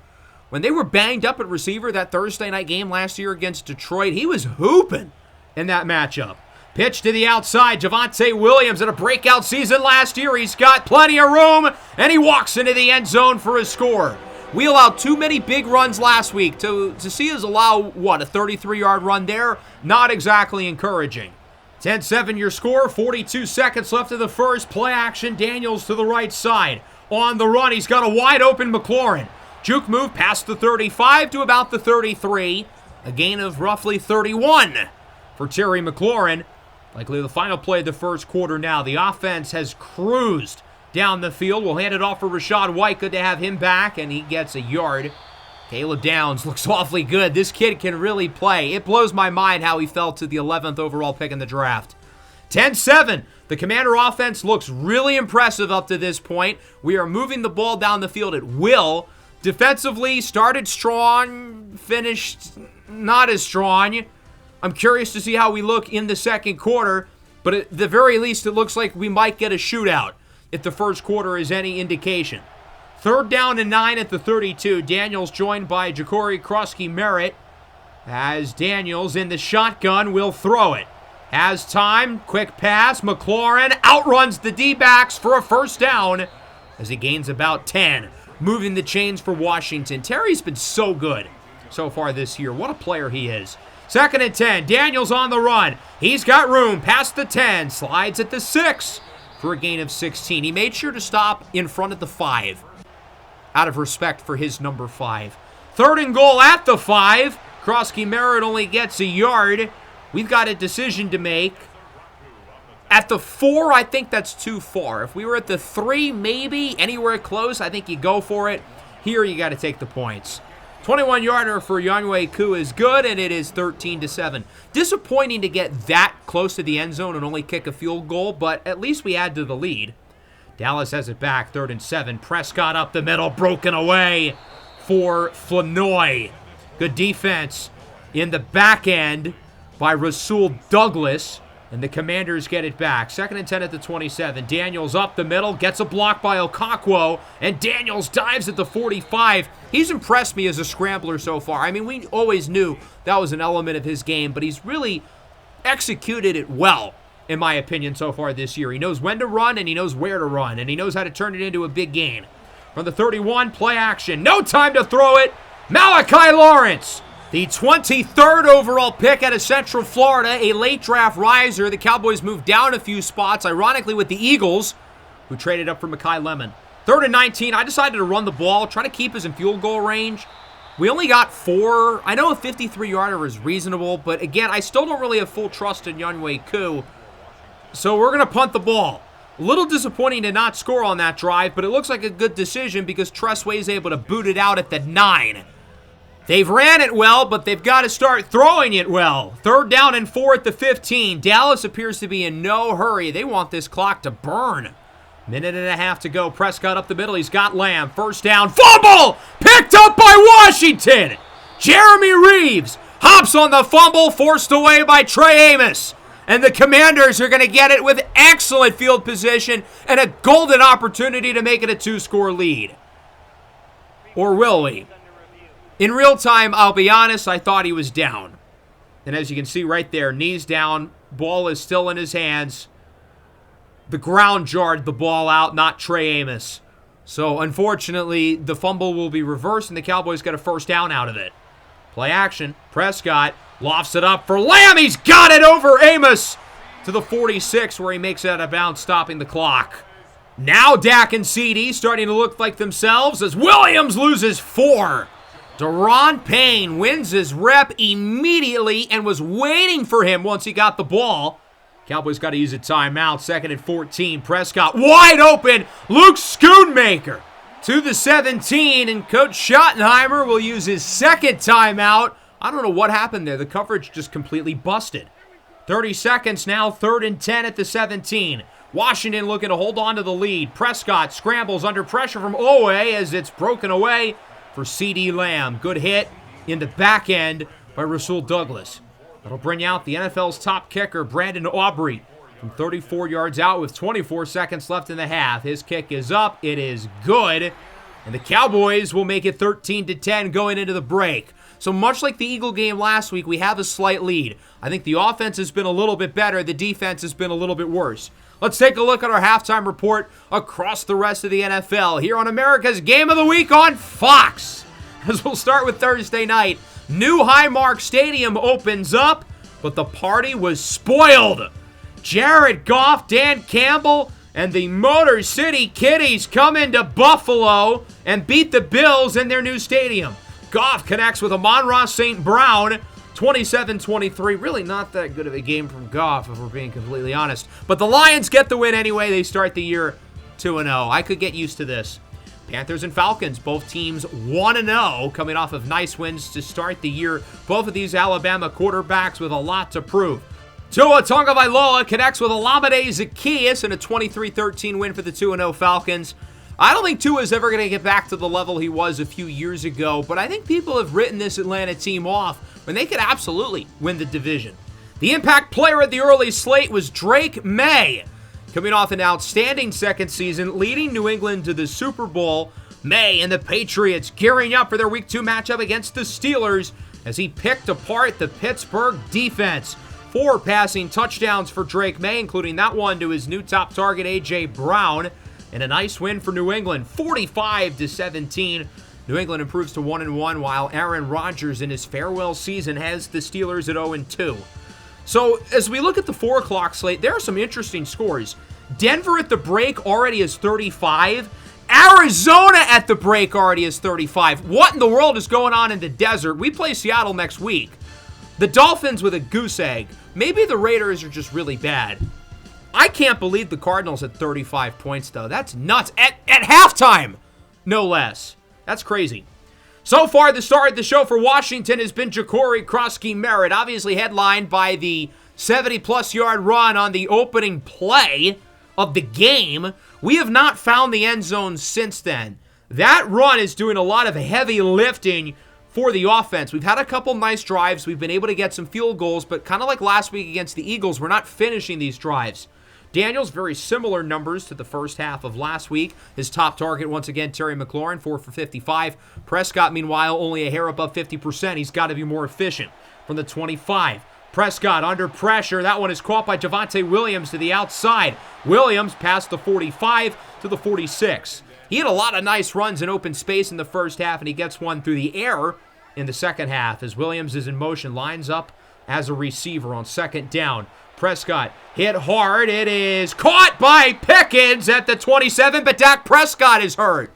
When they were banged up at receiver that Thursday night game last year against Detroit, he was hooping in that matchup. Pitch to the outside. Javonte Williams in a breakout season last year. He's got plenty of room, and he walks into the end zone for a score. We allowed too many big runs last week. To see us allow, what, a 33-yard run there? Not exactly encouraging. 10-7 your score, 42 seconds left of the first. Play action, Daniels to the right side. On the run, he's got a wide-open McLaurin. Juke move past the 35 to about the 33. A gain of roughly 31 for Terry McLaurin. Likely the final play of the first quarter now. The offense has cruised down the field. We'll hand it off for Rachaad White. Good to have him back, and he gets a yard. Caleb Downs looks awfully good. This kid can really play. It blows my mind how he fell to the 11th overall pick in the draft. 10-7. The Commander offense looks really impressive up to this point. We are moving the ball down the field at will. Defensively, started strong, finished not as strong. I'm curious to see how we look in the second quarter, but at the very least, it looks like we might get a shootout if the first quarter is any indication. 3rd down and 9 at the 32. Daniels joined by Ja'Cory Krusky-Merritt. As Daniels in the shotgun will throw it. Has time, quick pass, McLaurin outruns the D-backs for a first down as he gains about 10. Moving the chains for Washington. Terry's been so good so far this year. What a player he is. 2nd and 10. Daniels on the run. He's got room past the 10. Slides at the 6 for a gain of 16. He made sure to stop in front of the 5 out of respect for his number 5. 3rd and goal at the 5. Krusky-Merritt only gets a yard. We've got a decision to make. At the 4, I think that's too far. If we were at the 3, maybe anywhere close, I think you go for it. Here, you got to take the points. 21-yarder for Younghoe Koo is good, and it is 13-7. Disappointing to get that close to the end zone and only kick a field goal, but at least we add to the lead. Dallas has it back, 3rd and 7. Prescott up the middle, broken away for Flanoy. Good defense in the back end by Rasul Douglas. And the Commanders get it back. 2nd and 10 at the 27. Daniels up the middle. Gets a block by Okakwo. And Daniels dives at the 45. He's impressed me as a scrambler so far. I mean, we always knew that was an element of his game. But he's really executed it well, in my opinion, so far this year. He knows when to run and he knows where to run. And he knows how to turn it into a big gain. From the 31, play action. No time to throw it. Malachi Lawrence. The 23rd overall pick out of Central Florida, a late draft riser. The Cowboys moved down a few spots, ironically with the Eagles, who traded up for Mekhi Lemon. 3rd and 19, I decided to run the ball, try to keep us in field goal range. We only got 4. I know a 53-yarder is reasonable, but again, I still don't really have full trust in Younghoe Koo. So we're going to punt the ball. A little disappointing to not score on that drive, but it looks like a good decision because Tressway is able to boot it out at the 9. They've ran it well, but they've got to start throwing it well. 3rd down and 4 at the 15. Dallas appears to be in no hurry. They want this clock to burn. Minute and a half to go. Prescott up the middle. He's got Lamb. 1st down. Fumble! Picked up by Washington. Jeremy Reeves hops on the fumble, forced away by Trey Amos. And the Commanders are going to get it with excellent field position and a golden opportunity to make it a 2-score lead. Or will we? In real time, I'll be honest, I thought he was down. And as you can see right there, knees down, ball is still in his hands. The ground jarred the ball out, not Trey Amos. So, unfortunately, the fumble will be reversed, and the Cowboys get a 1st down out of it. Play action. Prescott lofts it up for Lamb. He's got it over Amos to the 46, where he makes it out of bounds, stopping the clock. Now Dak and CD starting to look like themselves as Williams loses 4. Daron Payne wins his rep immediately and was waiting for him once he got the ball. Cowboys got to use a timeout. 2nd and 14. Prescott wide open. Luke Schoonmaker to the 17, and Coach Schottenheimer will use his 2nd timeout. I don't know what happened there. The coverage just completely busted. 30 seconds now. 3rd and 10 at the 17. Washington looking to hold on to the lead. Prescott scrambles under pressure from Owe as it's broken away for C.D. Lamb. Good hit in the back end by Rasul Douglas. That'll bring out the NFL's top kicker, Brandon Aubrey, from 34 yards out with 24 seconds left in the half. His kick is up. It is good. And the Cowboys will make it 13-10 going into the break. So much like the Eagle game last week, we have a slight lead. I think the offense has been a little bit better. The defense has been a little bit worse. Let's take a look at our halftime report across the rest of the NFL here on America's Game of the Week on Fox. As we'll start with Thursday night. New Highmark Stadium opens up, but the party was spoiled. Jared Goff, Dan Campbell, and the Motor City Kitties come into Buffalo and beat the Bills in their new stadium. Goff connects with Amon-Ra St. Brown, 27-23. Really not that good of a game from Goff, if we're being completely honest. But the Lions get the win anyway. They start the year 2-0. I could get used to this. Panthers and Falcons, both teams 1-0, coming off of nice wins to start the year. Both of these Alabama quarterbacks with a lot to prove. Tua Tagovailoa connects with Olamide Zaccheaus in a 23-13 win for the 2-0 Falcons. I don't think Tua is ever going to get back to the level he was a few years ago, but I think people have written this Atlanta team off when they could absolutely win the division. The impact player at the early slate was Drake May. Coming off an outstanding second season, leading New England to the Super Bowl, May and the Patriots gearing up for their Week 2 matchup against the Steelers as he picked apart the Pittsburgh defense. 4 passing touchdowns for Drake May, including that one to his new top target, A.J. Brown, and a nice win for New England, 45-17. New England improves to 1-1, while Aaron Rodgers in his farewell season has the Steelers at 0-2. So, as we look at the 4 o'clock slate, there are some interesting scores. Denver at the break already is 35. Arizona at the break already is 35. What in the world is going on in the desert? We play Seattle next week. The Dolphins with a goose egg. Maybe the Raiders are just really bad. I can't believe the Cardinals at 35 points, though. That's nuts. At halftime, no less. That's crazy. So far, the star of the show for Washington has been Ja'Cory Krosky-Merritt, obviously headlined by the 70-plus yard run on the opening play of the game. We have not found the end zone since then. That run is doing a lot of heavy lifting for the offense. We've had a couple nice drives. We've been able to get some field goals, but kind of like last week against the Eagles, we're not finishing these drives. Daniels, very similar numbers to the first half of last week. His top target, once again, Terry McLaurin, 4 for 55. Prescott, meanwhile, only a hair above 50%. He's got to be more efficient from the 25. Prescott under pressure. That one is caught by Javonte Williams to the outside. Williams past the 45 to the 46. He had a lot of nice runs in open space in the first half, and he gets one through the air in the second half as Williams is in motion, lines up as a receiver on 2nd down. Prescott hit hard. It is caught by Pickens at the 27, but Dak Prescott is hurt.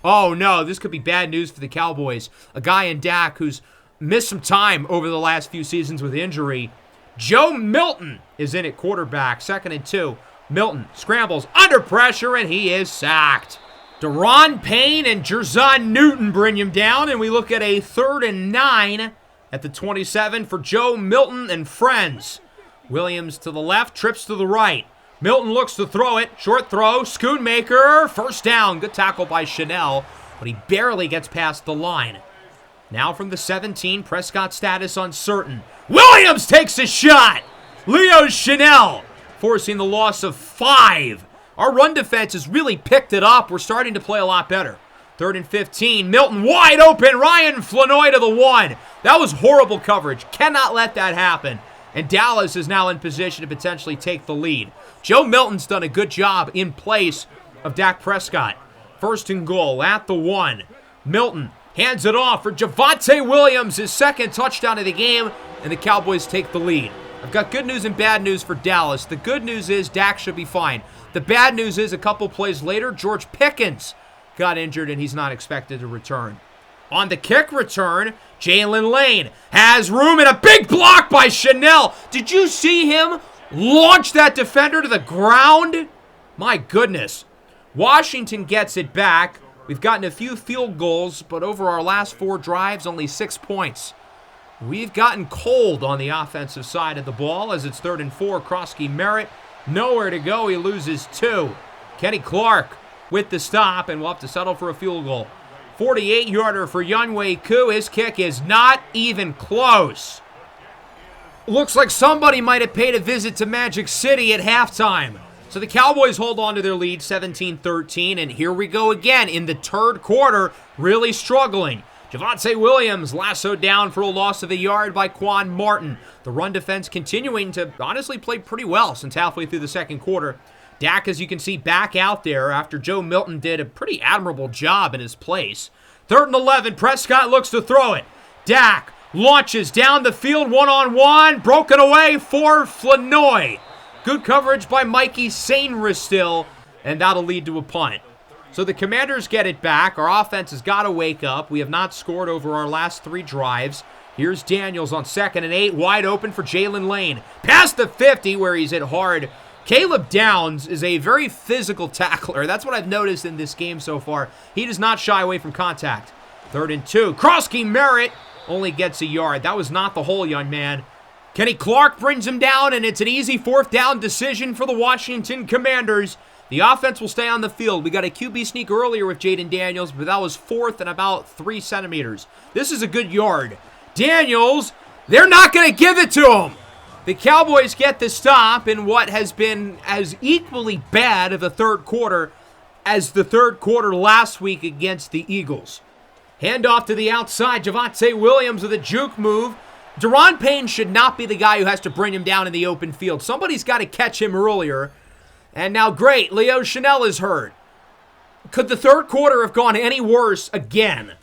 Oh, no, this could be bad news for the Cowboys. A guy in Dak who's missed some time over the last few seasons with injury. Joe Milton is in at quarterback, 2nd and 2. Milton scrambles under pressure, and he is sacked. Deron Payne and Jerzon Newton bring him down, and we look at a 3rd and 9 at the 27 for Joe Milton and friends. Williams to the left, trips to the right. Milton looks to throw it. Short throw, Schoonmaker, first down. Good tackle by Chanel, but he barely gets past the line. Now from the 17, Prescott status uncertain. Williams takes a shot. Leo Chanel forcing the loss of 5. Our run defense has really picked it up. We're starting to play a lot better. 3rd and 15, Milton wide open. Ryan Flanoy to the 1. That was horrible coverage. Cannot let that happen. And Dallas is now in position to potentially take the lead. Joe Milton's done a good job in place of Dak Prescott. 1st and goal at the 1. Milton hands it off for Javonte Williams, his 2nd touchdown of the game, and the Cowboys take the lead. I've got good news and bad news for Dallas. The good news is Dak should be fine. The bad news is a couple plays later, George Pickens got injured and he's not expected to return. On the kick return, Jalen Lane has room and a big block by Chanel. Did you see him launch that defender to the ground? My goodness. Washington gets it back. We've gotten a few field goals, but over our last 4 drives, only 6 points. We've gotten cold on the offensive side of the ball as it's 3rd and 4. Krosky Merritt, nowhere to go. He loses 2. Kenny Clark with the stop, and we'll have to settle for a field goal. 48-yarder for Younghoe Koo. His kick is not even close. Looks like somebody might have paid a visit to Magic City at halftime. So the Cowboys hold on to their lead, 17-13, and here we go again in the 3rd quarter, really struggling. Javonte Williams lassoed down for a loss of a yard by Quan Martin. The run defense continuing to honestly play pretty well since halfway through the 2nd quarter. Dak, as you can see, back out there after Joe Milton did a pretty admirable job in his place. 3rd and 11, Prescott looks to throw it. Dak launches down the field, one-on-one, broken away for Flanoy. Good coverage by Mikey Sainristil, and that'll lead to a punt. So the Commanders get it back. Our offense has got to wake up. We have not scored over our last 3 drives. Here's Daniels on 2nd and 8, wide open for Jalen Lane. Past the 50 where he's hit hard. Caleb Downs is a very physical tackler. That's what I've noticed in this game so far. He does not shy away from contact. 3rd and 2. Krosky Merritt only gets a yard. That was not the hole, young man. Kenny Clark brings him down, and it's an easy 4th down decision for the Washington Commanders. The offense will stay on the field. We got a QB sneak earlier with Jaden Daniels, but that was 4th and about 3 centimeters. This is a good yard. Daniels, they're not going to give it to him. The Cowboys get the stop in what has been as equally bad of a 3rd quarter as the 3rd quarter last week against the Eagles. Handoff to the outside, Javonte Williams with a juke move. Deron Payne should not be the guy who has to bring him down in the open field. Somebody's got to catch him earlier. And now, great, Leo Chanel is hurt. Could the 3rd quarter have gone any worse again?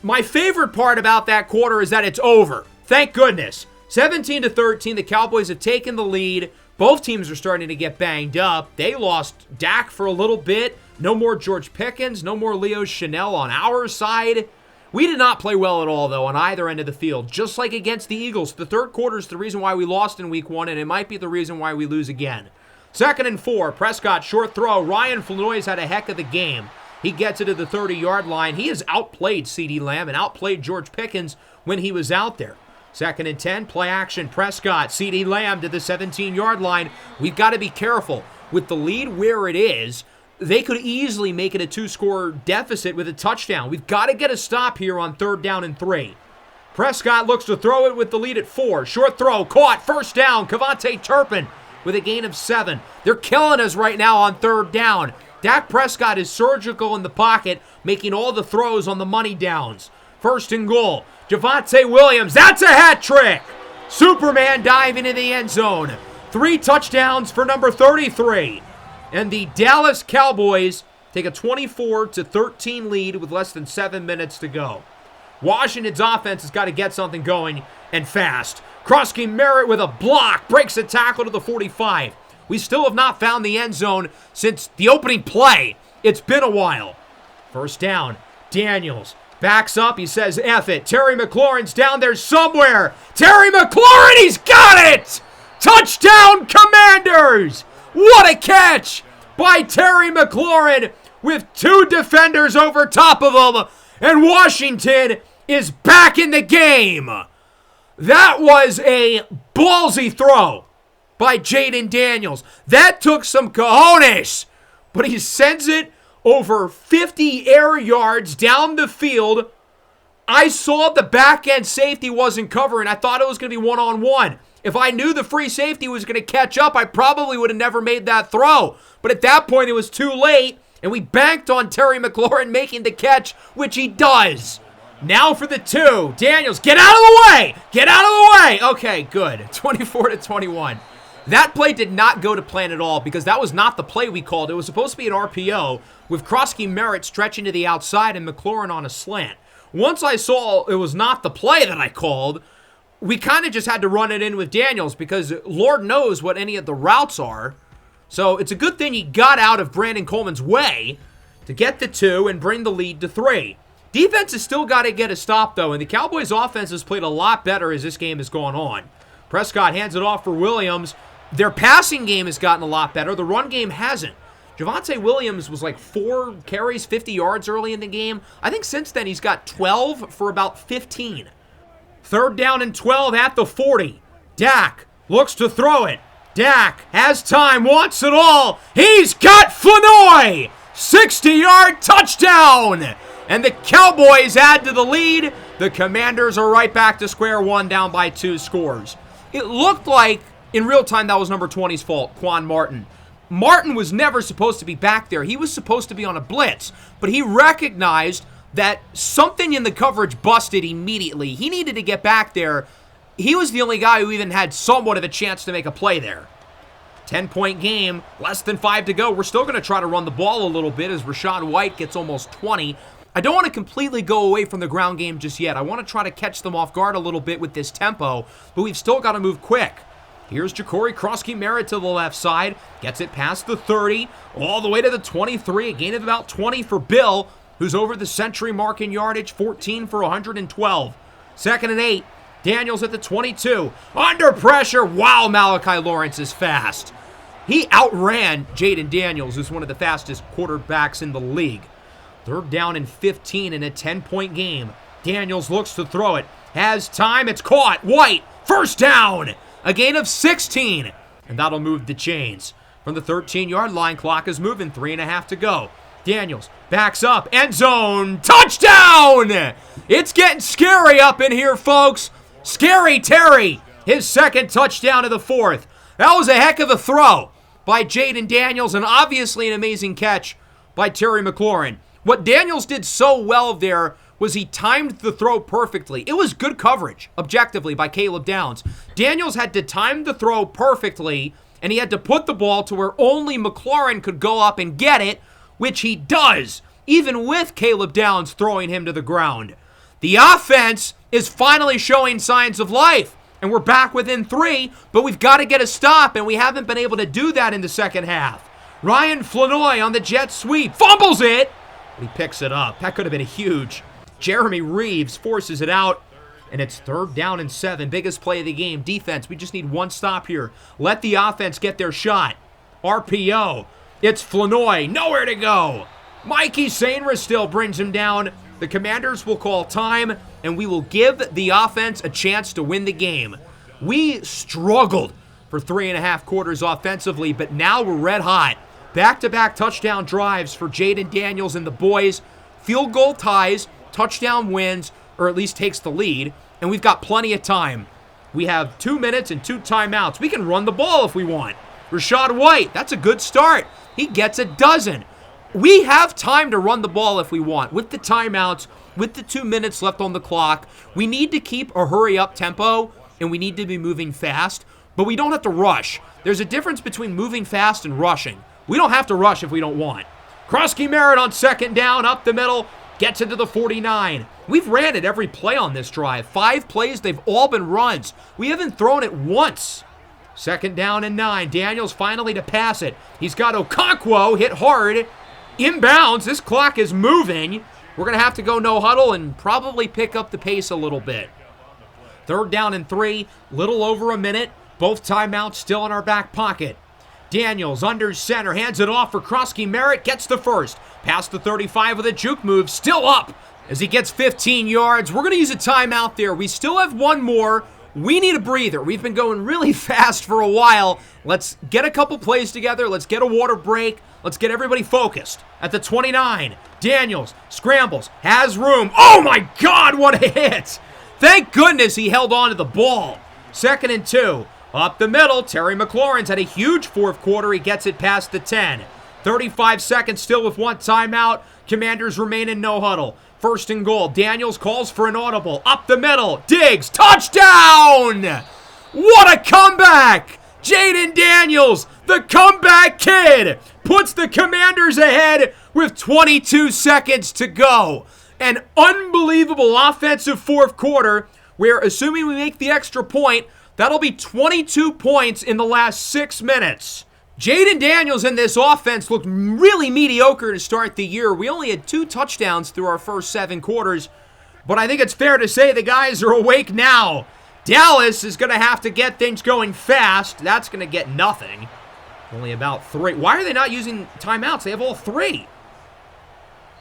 My favorite part about that quarter is that it's over. Thank goodness. 17-13, the Cowboys have taken the lead. Both teams are starting to get banged up. They lost Dak for a little bit. No more George Pickens. No more Leo Chanel on our side. We did not play well at all, though, on either end of the field. Just like against the Eagles, the 3rd quarter is the reason why we lost in Week 1, and it might be the reason why we lose again. 2nd and 4, Prescott, short throw. Ryan Flanoy's had a heck of the game. He gets it to the 30-yard line. He has outplayed CeeDee Lamb and outplayed George Pickens when he was out there. 2nd and 10, play action, Prescott, CeeDee Lamb to the 17-yard line. We've got to be careful. With the lead where it is, they could easily make it a 2-score deficit with a touchdown. We've got to get a stop here on 3rd down and 3. Prescott looks to throw it with the lead at 4. Short throw, caught, 1st down, Kevontae Turpin with a gain of 7. They're killing us right now on 3rd down. Dak Prescott is surgical in the pocket, making all the throws on the money downs. 1st and goal. Javonte Williams, that's a hat trick! Superman diving in the end zone. 3 touchdowns for number 33. And the Dallas Cowboys take a 24-13 lead with less than 7 minutes to go. Washington's offense has got to get something going, and fast. Krosky Merritt with a block, breaks a tackle to the 45. We still have not found the end zone since the opening play. It's been a while. 1st down, Daniels backs up, he says, F it. Terry McLaurin's down there somewhere. Terry McLaurin, he's got it! Touchdown, Commanders! What a catch by Terry McLaurin. with 2 defenders over top of him, and Washington is back in the game. That was a ballsy throw by Jaden Daniels. That took some cojones, but he sends it over 50 air yards down the field. I saw the back end safety wasn't covering. I thought it was going to be one-on-one. If I knew the free safety was going to catch up, I probably would have never made that throw. But at that point, it was too late, and we banked on Terry McLaurin making the catch, which he does. Now for the 2. Daniels, get out of the way! Get out of the way! Okay, good. 24-21. That play did not go to plan at all because that was not the play we called. It was supposed to be an RPO with Krosky Merritt stretching to the outside and McLaurin on a slant. Once I saw it was not the play that I called, we kind of just had to run it in with Daniels because Lord knows what any of the routes are. So it's a good thing he got out of Brandon Coleman's way to get the 2 and bring the lead to 3. Defense has still got to get a stop, though, and the Cowboys' offense has played a lot better as this game has gone on. Prescott hands it off for Williams. Their passing game has gotten a lot better. The run game hasn't. Javonte Williams was like 4 carries, 50 yards early in the game. I think since then he's got 12 for about 15. 3rd down and 12 at the 40. Dak looks to throw it. Dak has time, wants it all. He's got Flanoy! 60-yard touchdown! And the Cowboys add to the lead. The Commanders are right back to square one, down by 2 scores. It looked like, in real time, that was number 20's fault, Quan Martin. Martin was never supposed to be back there. He was supposed to be on a blitz, but he recognized that something in the coverage busted immediately. He needed to get back there. He was the only guy who even had somewhat of a chance to make a play there. 10-point game, less than 5 to go. We're still going to try to run the ball a little bit as Rachaad White gets almost 20. I don't want to completely go away from the ground game just yet. I want to try to catch them off guard a little bit with this tempo, but we've still got to move quick. Here's Ja'Cory Krosky Merritt to the left side. Gets it past the 30, all the way to the 23. A gain of about 20 for Bill, who's over the century mark in yardage, 14 for 112. 2nd and 8. Daniels at the 22. Under pressure. Wow, Malachi Lawrence is fast. He outran Jaden Daniels, who's one of the fastest quarterbacks in the league. 3rd down and 15 in a 10-point game. Daniels looks to throw it. Has time. It's caught. White. 1st down. A gain of 16. And that'll move the chains. From the 13-yard line, clock is moving. 3.5 to go. Daniels backs up. End zone. Touchdown! It's getting scary up in here, folks. Scary Terry. His 2nd touchdown of the 4th. That was a heck of a throw by Jaden Daniels, and obviously an amazing catch by Terry McLaurin. What Daniels did so well there was he timed the throw perfectly. It was good coverage, objectively, by Caleb Downs. Daniels had to time the throw perfectly, and he had to put the ball to where only McLaurin could go up and get it, which he does, even with Caleb Downs throwing him to the ground. The offense is finally showing signs of life, and we're back within 3, but we've got to get a stop, and we haven't been able to do that in the second half. Ryan Flanoy on the jet sweep, fumbles it, but he picks it up. That could have been huge. Jeremy Reeves forces it out, and it's 3rd down and 7. Biggest play of the game. Defense, we just need one stop here. Let the offense get their shot. RPO. It's Flanoy. Nowhere to go. Mikey Sainris still brings him down. The Commanders will call time, and we will give the offense a chance to win the game. We struggled for 3.5 quarters offensively, but now we're red hot. Back-to-back touchdown drives for Jaden Daniels and the boys. Field goal ties. Touchdown wins, or at least takes the lead, and we've got plenty of time. We have 2 minutes and 2 timeouts. We can run the ball if we want. Rachaad White, that's a good start. He gets a dozen. We have time to run the ball if we want. With the timeouts, with the 2 minutes left on the clock, we need to keep a hurry-up tempo, and we need to be moving fast, but we don't have to rush. There's a difference between moving fast and rushing. We don't have to rush if we don't want. Krosky Merritt on 2nd down, up the middle, gets it to the 49. We've ran it every play on this drive. 5 plays, they've all been runs. We haven't thrown it once. 2nd down and 9. Daniels finally to pass it. He's got Okonkwo hit hard. Inbounds. This clock is moving. We're going to have to go no huddle and probably pick up the pace a little bit. 3rd down and 3. Little over a minute. Both timeouts still in our back pocket. Daniels under center, hands it off for Krusky. Merritt gets the first. Past the 35 with a juke move, still up as he gets 15 yards. We're going to use a timeout there. We still have one more. We need a breather. We've been going really fast for a while. Let's get a couple plays together. Let's get a water break. Let's get everybody focused. At the 29, Daniels scrambles, has room. Oh my God, what a hit! Thank goodness he held on to the ball. 2nd and 2. Up the middle, Terry McLaurin's had a huge fourth quarter. He gets it past the 10. 35 seconds still with one timeout. Commanders remain in no huddle. 1st and goal. Daniels calls for an audible. Up the middle. Diggs. Touchdown! What a comeback! Jaden Daniels, the comeback kid, puts the Commanders ahead with 22 seconds to go. An unbelievable offensive fourth quarter where, assuming we make the extra point, that'll be 22 points in the last 6 minutes. Jaden Daniels in this offense looked really mediocre to start the year. We only had 2 touchdowns through our first 7 quarters, but I think it's fair to say the guys are awake now. Dallas is going to have to get things going fast. That's going to get nothing. Only about 3. Why are they not using timeouts? They have all 3.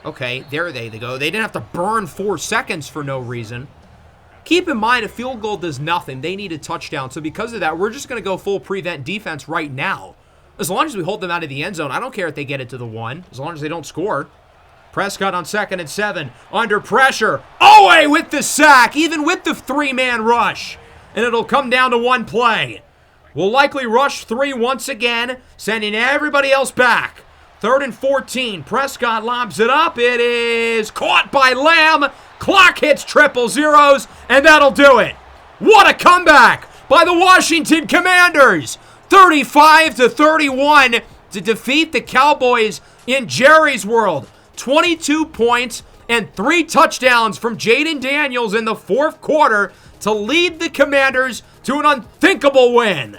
Okay, there they go. They didn't have to burn 4 seconds for no reason. Keep in mind, a field goal does nothing. They need a touchdown. So because of that, we're just going to go full prevent defense right now. As long as we hold them out of the end zone, I don't care if they get it to the 1, as long as they don't score. Prescott on 2nd and 7, under pressure. Owe with the sack, even with the 3-man rush. And it'll come down to 1 play. We'll likely rush 3 once again, sending everybody else back. 3rd and 14, Prescott lobs it up. It is caught by Lamb. Clock hits 000, and that'll do it. What a comeback by the Washington Commanders. 35-31 to defeat the Cowboys in Jerry's world. 22 points and 3 touchdowns from Jaden Daniels in the fourth quarter to lead the Commanders to an unthinkable win.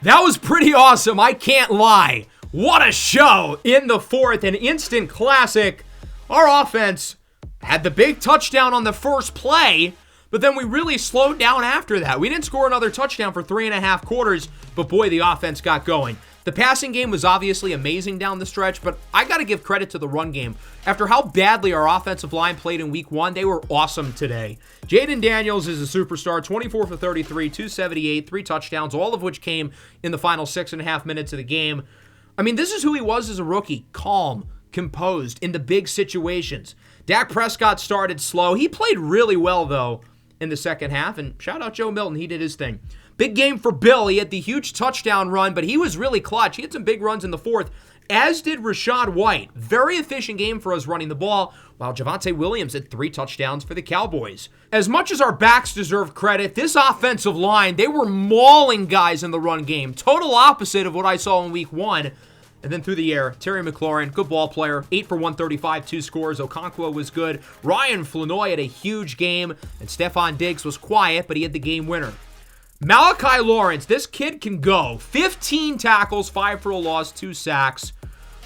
That was pretty awesome, I can't lie. What a show in the fourth, an instant classic. Our offense had the big touchdown on the first play, but then we really slowed down after that. We didn't score another touchdown for 3.5 quarters, but boy, the offense got going. The passing game was obviously amazing down the stretch, but I got to give credit to the run game. After how badly our offensive line played in week 1, they were awesome today. Jaden Daniels is a superstar, 24 for 33, 278, 3 touchdowns, all of which came in the final 6.5 minutes of the game. I mean, this is who he was as a rookie, calm, composed, in the big situations. Dak Prescott started slow. He played really well, though, in the second half, and shout out Joe Milton, he did his thing. Big game for Bill. He had the huge touchdown run, but he was really clutch. He had some big runs in the fourth, as did Rachaad White. Very efficient game for us running the ball, while Javonte Williams had 3 touchdowns for the Cowboys. As much as our backs deserve credit, this offensive line, they were mauling guys in the run game. Total opposite of what I saw in week 1. And then through the air, Terry McLaurin, good ball player, 8 for 135, 2 scores. Okonkwo was good. Ryan Flanoy had a huge game, and Stephon Diggs was quiet, but he had the game winner. Malachi Lawrence, this kid can go. 15 tackles, 5 for a loss, 2 sacks.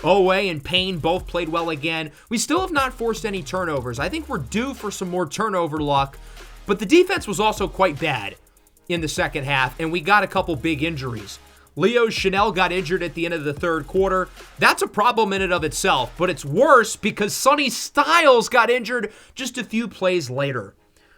Owe and Payne both played well again. We still have not forced any turnovers. I think we're due for some more turnover luck, but the defense was also quite bad in the second half, and we got a couple big injuries. Leo Chanel got injured at the end of the third quarter. That's a problem in and of itself, but it's worse because Sonny Styles got injured just a few plays later.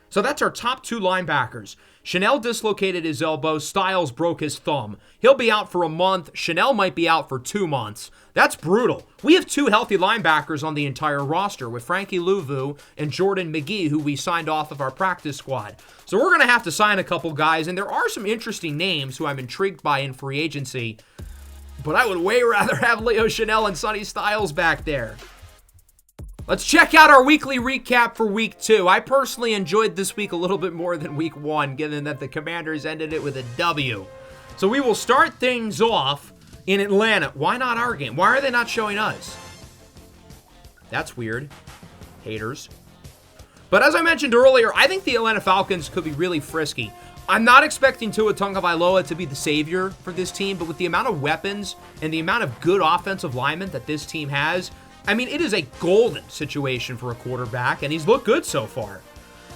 So that's our top 2 linebackers. Chanel dislocated his elbow. Styles broke his thumb. He'll be out for a month. Chanel might be out for 2 months. That's brutal. We have 2 healthy linebackers on the entire roster with Frankie Louvu and Jordan McGee, who we signed off of our practice squad. So we're going to have to sign a couple guys, and there are some interesting names who I'm intrigued by in free agency. But I would way rather have Leo Chanel and Sonny Styles back there. Let's check out our weekly recap for week 2. I personally enjoyed this week a little bit more than week 1, given that the Commanders ended it with a W. So we will start things off in Atlanta. Why not our game? Why are they not showing us? That's weird. Haters. But as I mentioned earlier, I think the Atlanta Falcons could be really frisky. I'm not expecting Tua Tagovailoa to be the savior for this team, but with the amount of weapons and the amount of good offensive linemen that this team has, I mean, it is a golden situation for a quarterback, and he's looked good so far.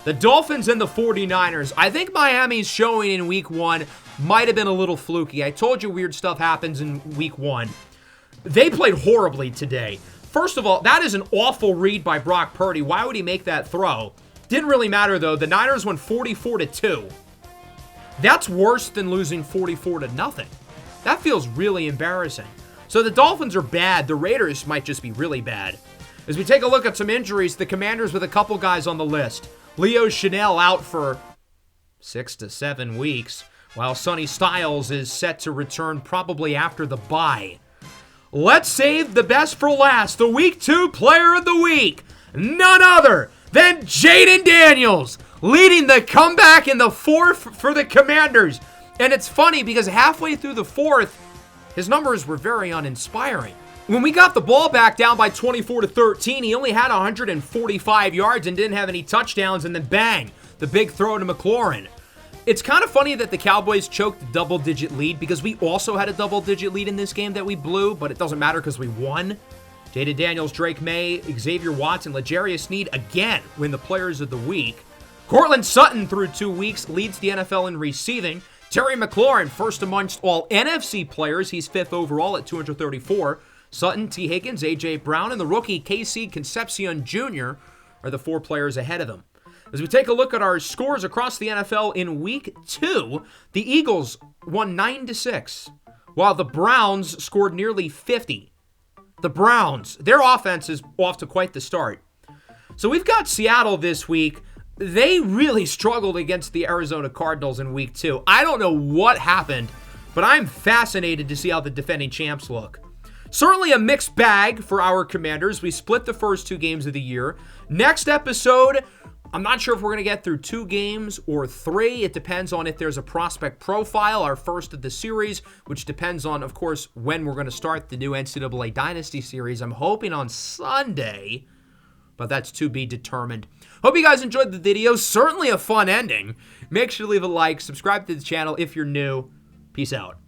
The Dolphins and the 49ers. I think Miami's showing in week 1 might have been a little fluky. I told you weird stuff happens in week 1. They played horribly today. First of all, that is an awful read by Brock Purdy. Why would he make that throw? Didn't really matter, though. The Niners won 44-2. That's worse than losing 44-0. That feels really embarrassing. So the Dolphins are bad. The Raiders might just be really bad. As we take a look at some injuries, the Commanders with a couple guys on the list. Leo Chanel out for 6 to 7 weeks, while Sonny Styles is set to return probably after the bye. Let's save the best for last. The Week 2 Player of the Week. None other than Jaden Daniels, leading the comeback in the 4th for the Commanders. And it's funny because halfway through the 4th, his numbers were very uninspiring. When we got the ball back down by 24-13, he only had 145 yards and didn't have any touchdowns, and then bang, the big throw to McLaurin. It's kind of funny that the Cowboys choked the double-digit lead because we also had a double-digit lead in this game that we blew, but it doesn't matter because we won. Jaden Daniels, Drake May, Xavier Watson, L'Jarius Sneed again win the Players of the Week. Cortland Sutton through 2 weeks leads the NFL in receiving. Terry McLaurin, first amongst all NFC players. He's 5th overall at 234. Sutton, T. Higgins, A.J. Brown, and the rookie Casey Concepcion Jr. are the 4 players ahead of them. As we take a look at our scores across the NFL in Week 2, the Eagles won 9-6, while the Browns scored nearly 50. The Browns, their offense is off to quite the start. So we've got Seattle this week. They really struggled against the Arizona Cardinals in Week 2. I don't know what happened, but I'm fascinated to see how the defending champs look. Certainly a mixed bag for our Commanders. We split the first 2 games of the year. Next episode, I'm not sure if we're going to get through 2 games or 3. It depends on if there's a prospect profile, our first of the series, which depends on, of course, when we're going to start the new NCAA Dynasty series. I'm hoping on Sunday, but that's to be determined. Hope you guys enjoyed the video. Certainly a fun ending. Make sure to leave a like, subscribe to the channel if you're new. Peace out.